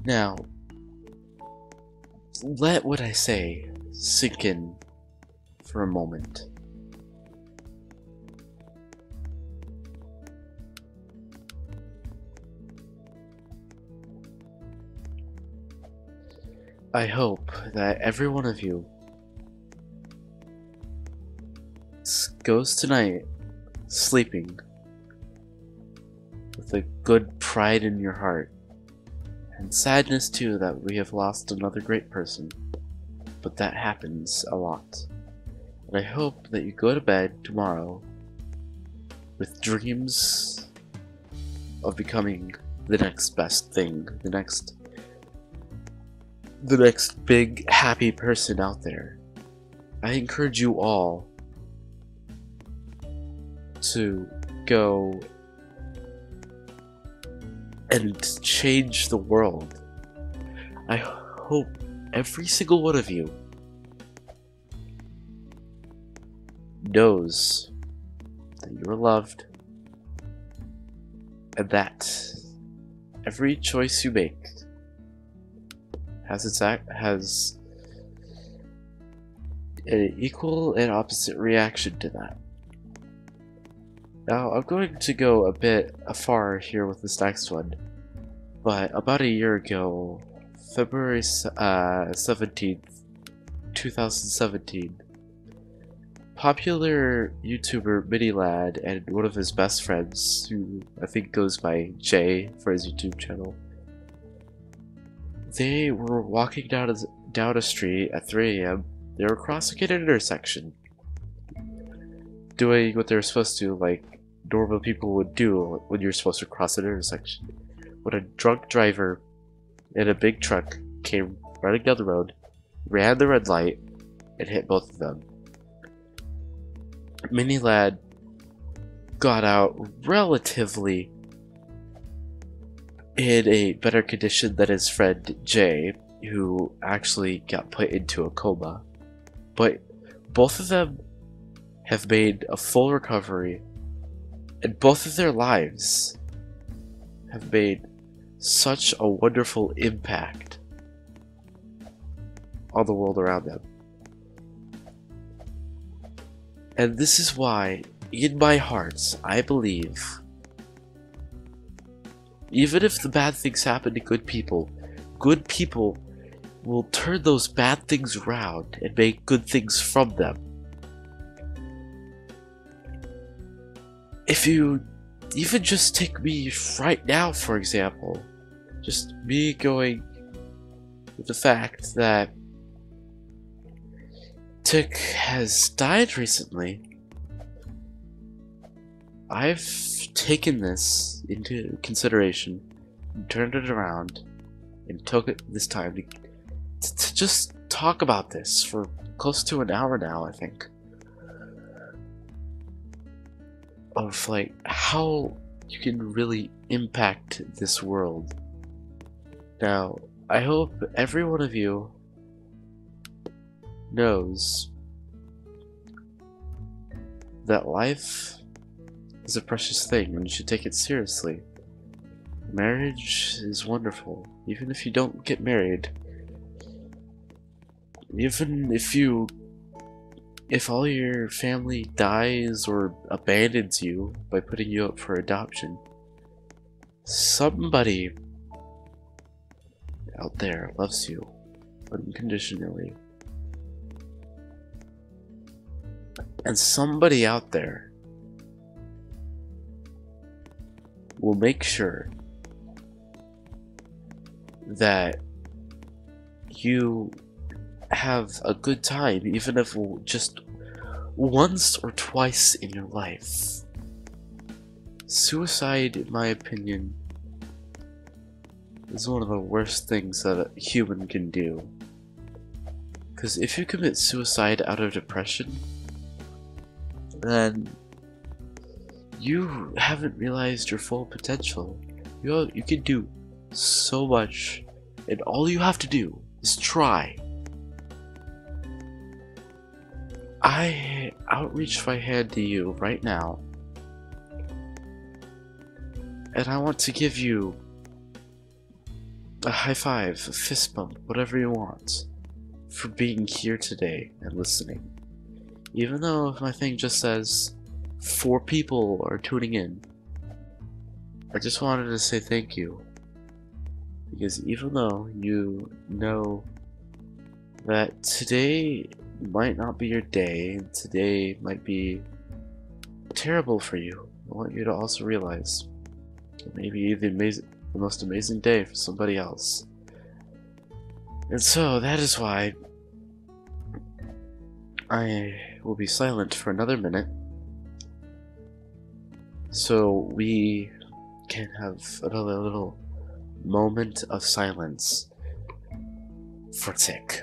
Now, let what I say sink in for a moment. I hope that every one of you goes tonight sleeping with a good pride in your heart, and sadness too that we have lost another great person, but that happens a lot. And I hope that you go to bed tomorrow with dreams of becoming the next best thing, the next big happy person out there. I encourage you all to go and change the world. I hope every single one of you knows that you are loved, and that every choice you make has an equal and opposite reaction to that. Now, I'm going to go a bit afar here with this next one, but about a year ago, February 17th, 2017, popular YouTuber Minilad and one of his best friends, who I think goes by Jay for his YouTube channel, they were walking down a street at 3 AM. They were crossing an intersection, doing what they were supposed to, like normal people would do when you're supposed to cross an intersection. When a drunk driver in a big truck came running down the road, ran the red light, and hit both of them. Minilad got out relatively in a better condition than his friend Jay, who actually got put into a coma. But both of them have made a full recovery, and both of their lives have made such a wonderful impact on the world around them. And this is why, in my heart, I believe, even if the bad things happen to good people will turn those bad things around and make good things from them. If you even just take me right now, for example, just me going with the fact that Tic has died recently, I've taken this into consideration, and turned it around, and took it this time to just talk about this for close to an hour now, I think. Of like how you can really impact this world. Now, I hope every one of you knows that life is a precious thing and you should take it seriously. Marriage is wonderful. Even if you don't get married, Even if all your family dies or abandons you by putting you up for adoption, somebody out there loves you unconditionally. And somebody out there will make sure that you have a good time, even if just once or twice in your life. Suicide, in my opinion, is one of the worst things that a human can do. Because if you commit suicide out of depression, then you haven't realized your full potential. You can do so much, and all you have to do is try. I outreach my hand to you right now, and I want to give you a high five, a fist bump, whatever you want, for being here today and listening. Even though my thing just says 4 people are tuning in, I just wanted to say thank you. Because even though you know that today might not be your day, and today might be terrible for you, I want you to also realize it may be the most amazing day for somebody else. And so that is why I will be silent for another minute, so we can have another little moment of silence for Tick.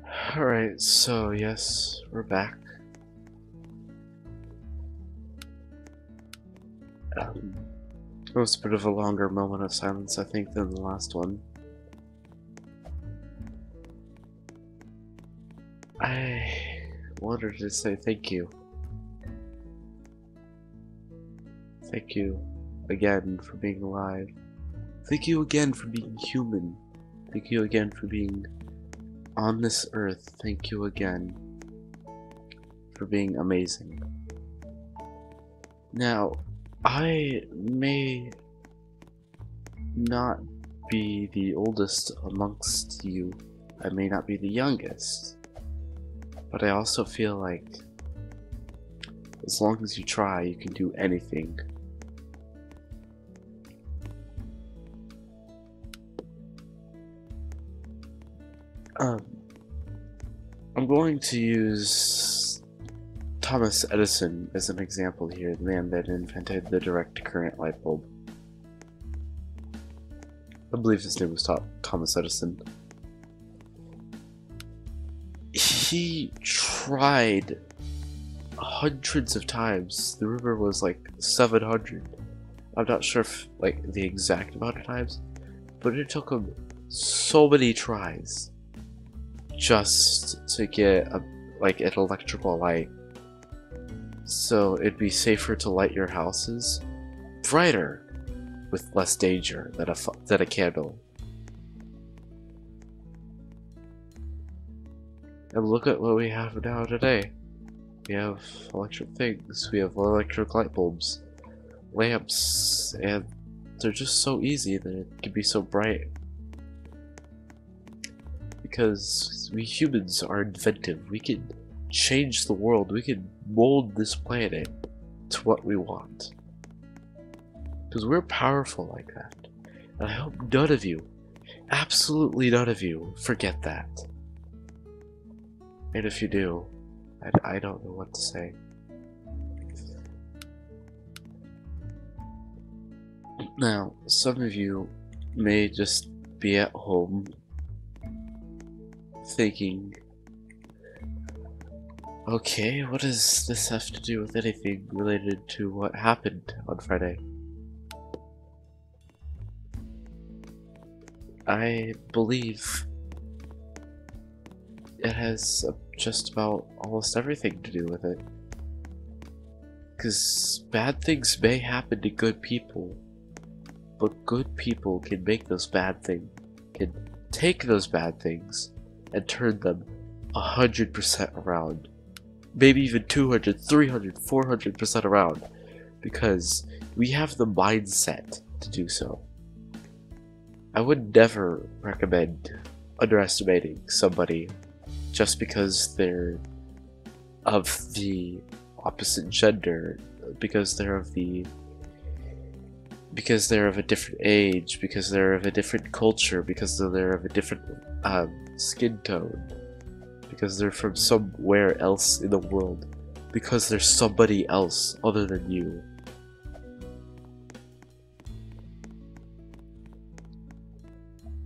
Alright, so yes, we're back. It was a bit of a longer moment of silence, I think, than the last one. I wanted to say thank you. Thank you again for being alive. Thank you again for being human. Thank you again for being on this earth. Thank you again for being amazing. Now, I may not be the oldest amongst you. I may not be the youngest. But I also feel like as long as you try, you can do anything. I'm going to use Thomas Edison as an example here, the man that invented the direct current light bulb. I believe his name was Thomas Edison. He tried hundreds of times. The rumor was like 700. I'm not sure if like the exact amount of times, but it took him so many tries just to get like an electrical light, so it'd be safer to light your houses brighter with less danger than a candle. And look at what we have now today. We have electric things, we have electric light bulbs, lamps, and they're just so easy that it can be so bright. Because we humans are inventive. We can change the world. We can mold this planet to what we want. Because we're powerful like that. And I hope none of you, absolutely none of you, forget that. And if you do, I don't know what to say. Now, some of you may just be at home thinking, okay, what does this have to do with anything related to what happened on Friday? I believe it has just about almost everything to do with it. Because bad things may happen to good people, but good people can make those bad things, can take those bad things and turn them 100% around. Maybe even 200, 300, 400% around. Because we have the mindset to do so. I would never recommend underestimating somebody just because they're of the opposite gender, because they're of a different age, because they're of a different culture, because they're of a different skin tone, because they're from somewhere else in the world, because they're somebody else other than you.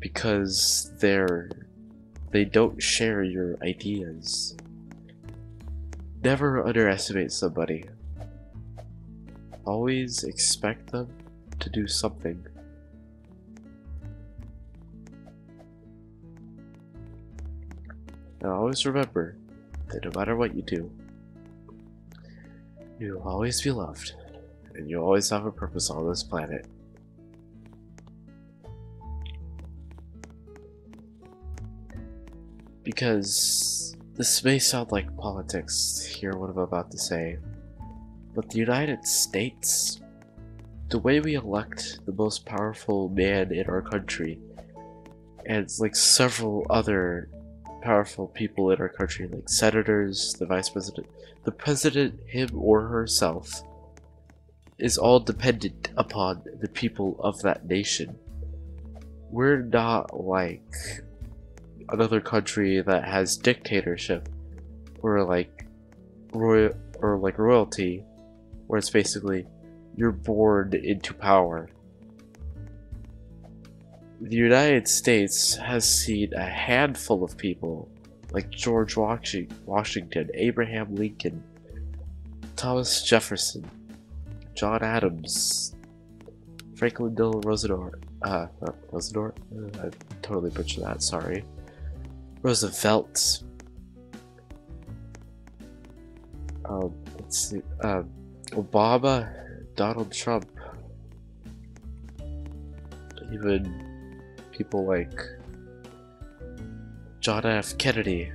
Because they don't share your ideas. Never underestimate somebody. Always expect them to do something. And always remember that no matter what you do, you will always be loved, and you always have a purpose on this planet. Because this may sound like politics, hear what I'm about to say, but the United States, the way we elect the most powerful man in our country, and like several other powerful people in our country, like senators, the vice president, the president, him or herself, is all dependent upon the people of that nation. We're not like another country that has dictatorship or like royalty, where it's basically you're born into power. The United States has seen a handful of people like George Washington, Abraham Lincoln, Thomas Jefferson, John Adams, Franklin Delano Roosevelt. I totally butchered that. Sorry. Roosevelt. Let's see. Obama, Donald Trump. Even people like John F. Kennedy.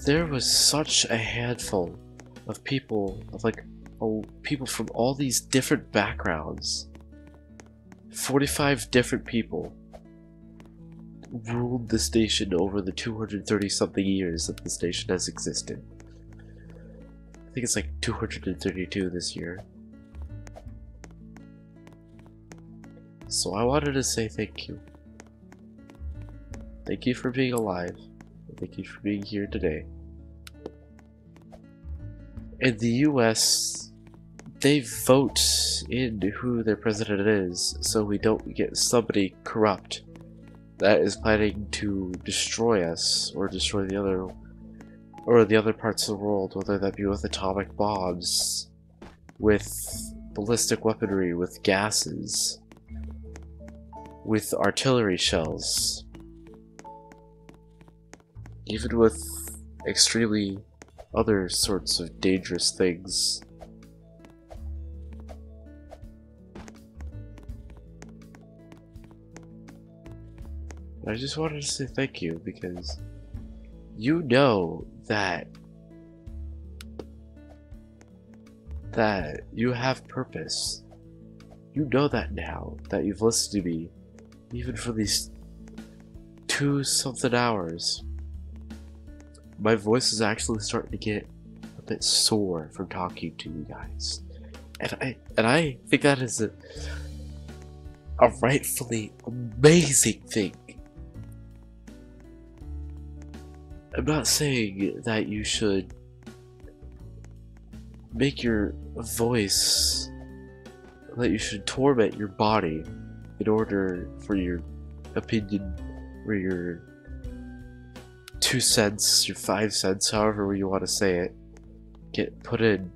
There was such a handful of people, people from all these different backgrounds. 45 different people ruled the station over the 230 something years that the station has existed. I think it's like 232 this year. So I wanted to say thank you. Thank you for being alive. Thank you for being here today. In the US, they vote in who their president is, so we don't get somebody corrupt that is planning to destroy us or destroy the other parts of the world, whether that be with atomic bombs, with ballistic weaponry, with gases, with artillery shells, even with extremely other sorts of dangerous things. I just wanted to say thank you because you know that you have purpose. You know that now that you've listened to me, even for these 2-something hours. My voice is actually starting to get a bit sore from talking to you guys, and I think that is a rightfully amazing thing. I'm not saying that you should make your voice, that you should torment your body in order for your opinion or your 2 cents, your 5 cents, however you want to say it, get put in.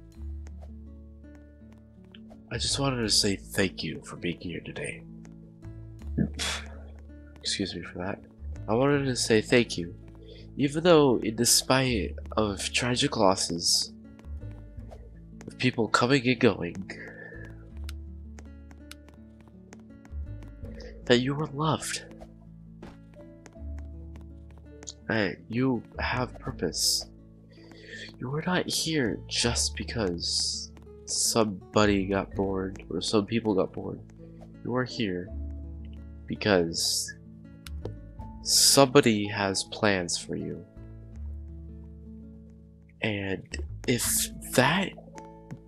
I just wanted to say thank you for being here today. Excuse me for that. I wanted to say thank you. Even though, in despite of tragic losses, of people coming and going, that you were loved. That you have purpose. You were not here just because somebody got bored or some people got bored. You are here because somebody has plans for you. And if that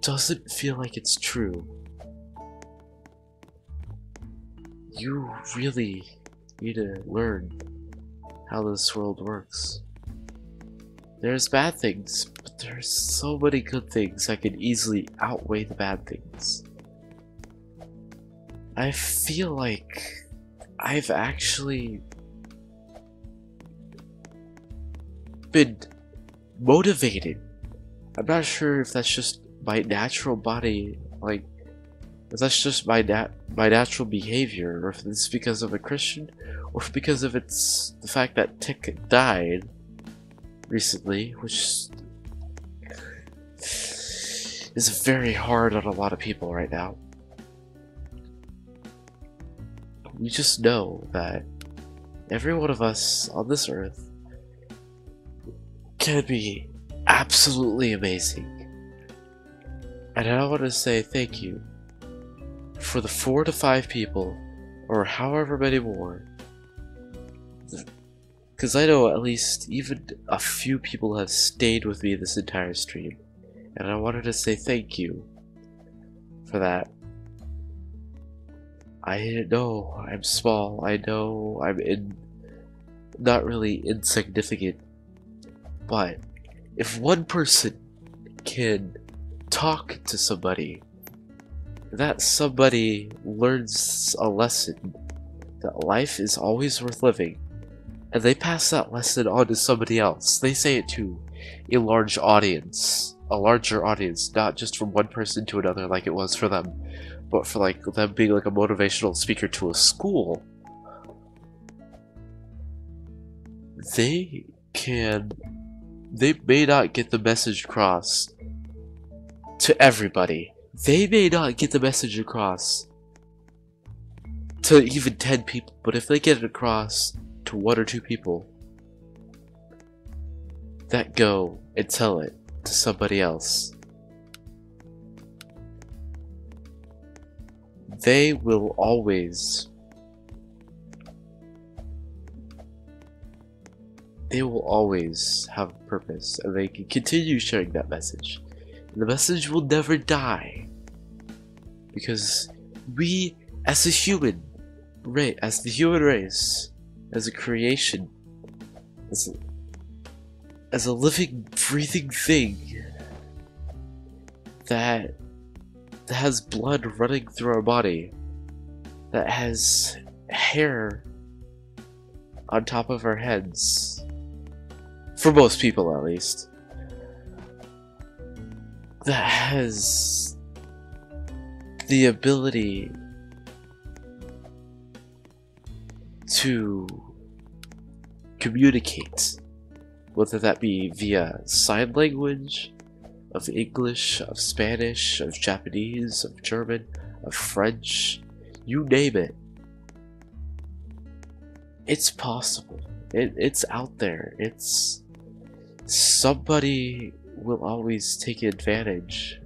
doesn't feel like it's true, you really need to learn how this world works. There's bad things, but there's so many good things that can easily outweigh the bad things. I feel like I've actually been motivated. I'm not sure if that's just my natural body, like, if that's just my natural behavior, or if it's because I'm a Christian, or if because of it's the fact that Tic died recently, which is very hard on a lot of people right now. You just know that every one of us on this earth can be absolutely amazing. And I want to say thank you for the 4 to 5 people, or however many more, because I know at least even a few people have stayed with me this entire stream, and I wanted to say thank you for that. I know I'm small, I know I'm not really insignificant, but if one person can talk to somebody, that somebody learns a lesson that life is always worth living, and they pass that lesson on to somebody else. They say it to a larger audience, not just from one person to another like it was for them, but for like them being like a motivational speaker to a school. They may not get the message across to everybody. They may not get the message across to even 10 people, but if they get it across to 1 or 2 people that go and tell it to somebody else, they will always have a purpose, and they can continue sharing that message. And the message will never die, because we, as the human race, as a creation, as a living, breathing thing that has blood running through our body, that has hair on top of our heads, for most people at least, that has the ability to communicate, whether that be via sign language, of English, of Spanish, of Japanese, of German, of French, you name it. It's possible. It's out there. Somebody will always take advantage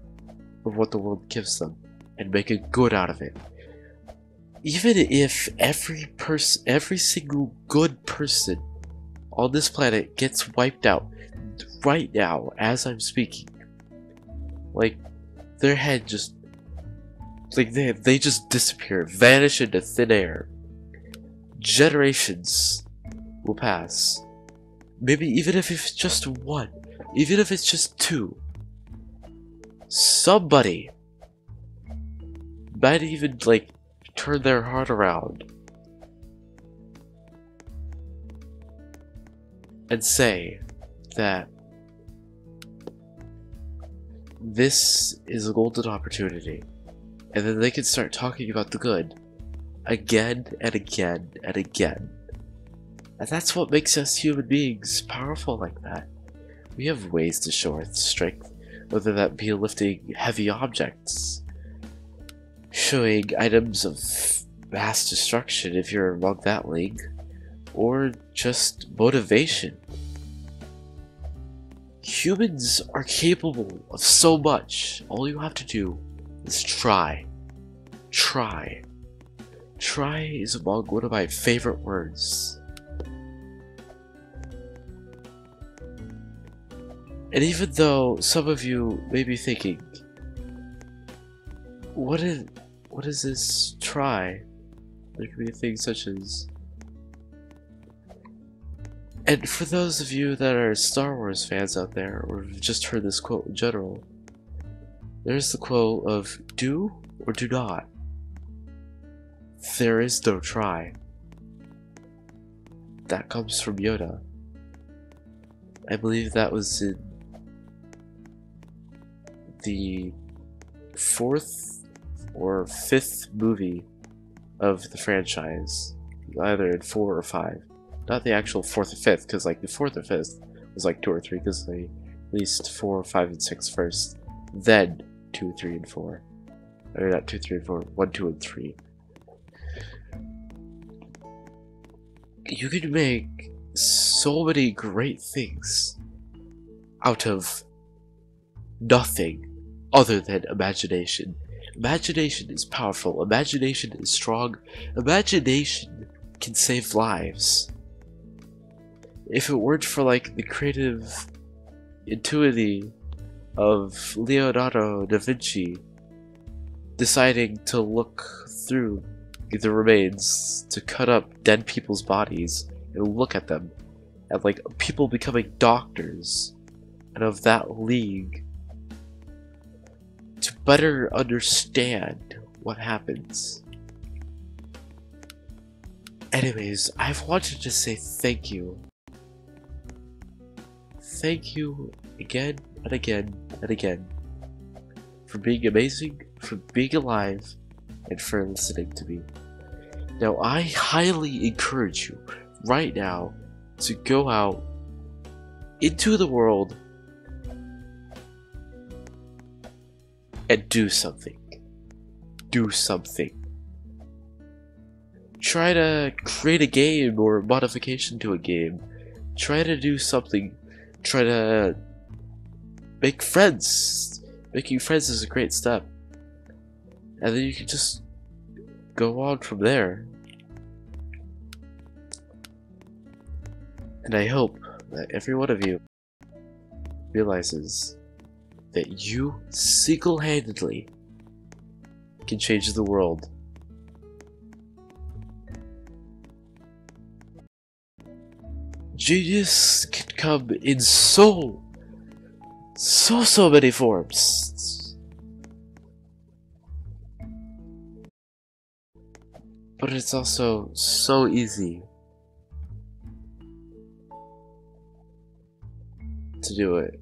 of what the world gives them and make a good out of it. Even if every single good person on this planet gets wiped out right now as I'm speaking, like their head just, like they just disappear, vanish into thin air, generations will pass. Maybe even if it's just 1, even if it's just 2, somebody might even like turn their heart around and say that this is a golden opportunity, and then they can start talking about the good again and again and again. And that's what makes us human beings powerful like that. We have ways to show our strength, whether that be lifting heavy objects, showing items of mass destruction if you're among that league, or just motivation. Humans are capable of so much. All you have to do is try. Try. Try is among one of my favorite words. And even though some of you may be thinking, what is this try? There could be things such as... And for those of you that are Star Wars fans out there, or have just heard this quote in general, there's the quote of do or do not. There is no try. That comes from Yoda. I believe that was in the 4th or 5th movie of the franchise, either in 4 or 5. Not the actual 4th or 5th, because like the 4th or 5th was like 2 or 3, because they released 4, 5, and 6 first, then 2, 3, and 4. Or not 2, 3, and 4, 1, 2, and 3. You can make so many great things out of nothing other than imagination. Imagination is powerful. Imagination is strong. Imagination can save lives. If it weren't for like the creative intuity of Leonardo da Vinci deciding to look through the remains, to cut up dead people's bodies and look at them, and like people becoming doctors, and of that league, to better understand what happens. Anyways, I've wanted to say thank you. Thank you again and again and again for being amazing, for being alive, and for listening to me. Now, I highly encourage you right now to go out into the world and do something. Do something. Try to create a game or a modification to a game. Try to do something. Try to make friends. Making friends is a great step. And then you can just go on from there. And I hope that every one of you realizes that you single-handedly can change the world. Genius can come in so many forms. But it's also so easy to do it.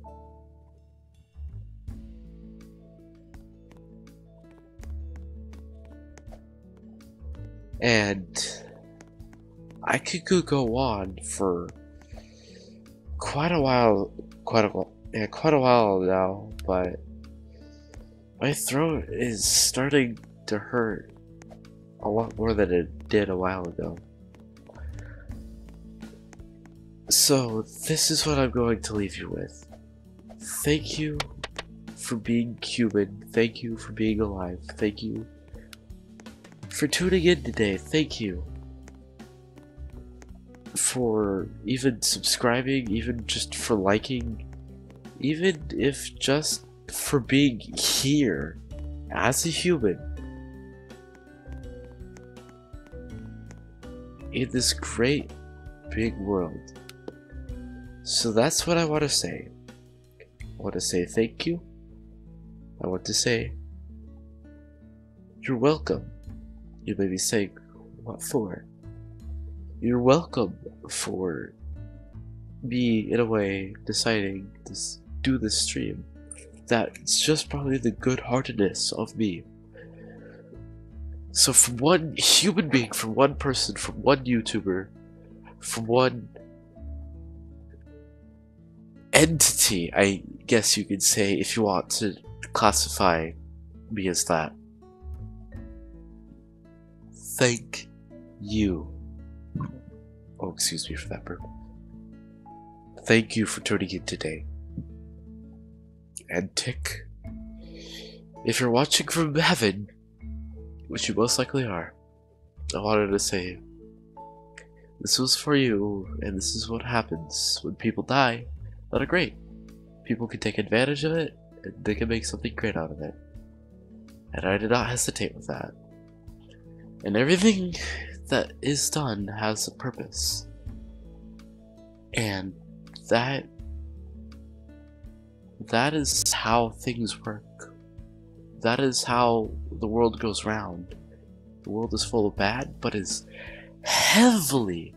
And I could go on for quite a while now, but my throat is starting to hurt a lot more than it did a while ago. So this is what I'm going to leave you with. Thank you for being human. Thank you for being alive. Thank you for tuning in today. Thank you for even subscribing, even just for liking, even if just for being here as a human in this great big world. So that's what I want to say. I want to say thank you. I want to say you're welcome. You may be saying, what for? You're welcome for me, in a way, deciding to do this stream. That's just probably the good-heartedness of me. So from one human being, from one person, from one YouTuber, from one entity, I guess you could say, if you want to classify me as that. Thank you. Oh, excuse me for that burp. Thank you for tuning in today. And Tic, if you're watching from heaven, which you most likely are, I wanted to say, this was for you, and this is what happens when people die that are great. People can take advantage of it, and they can make something great out of it. And I did not hesitate with that. And everything that is done has a purpose. And that is how things work. That is how the world goes round. The world is full of bad, but is heavily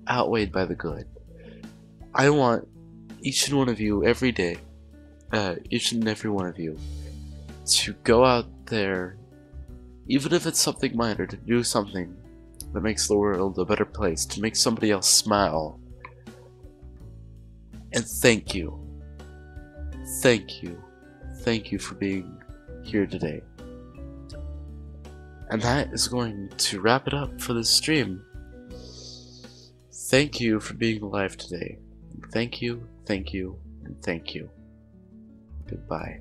outweighed by the good. I want each and one of you every day, each and every one of you, to go out there, even if it's something minor, to do something that makes the world a better place, to make somebody else smile. And thank you. Thank you. Thank you for being here today. And that is going to wrap it up for this stream. Thank you for being alive today. Thank you, and thank you. Goodbye.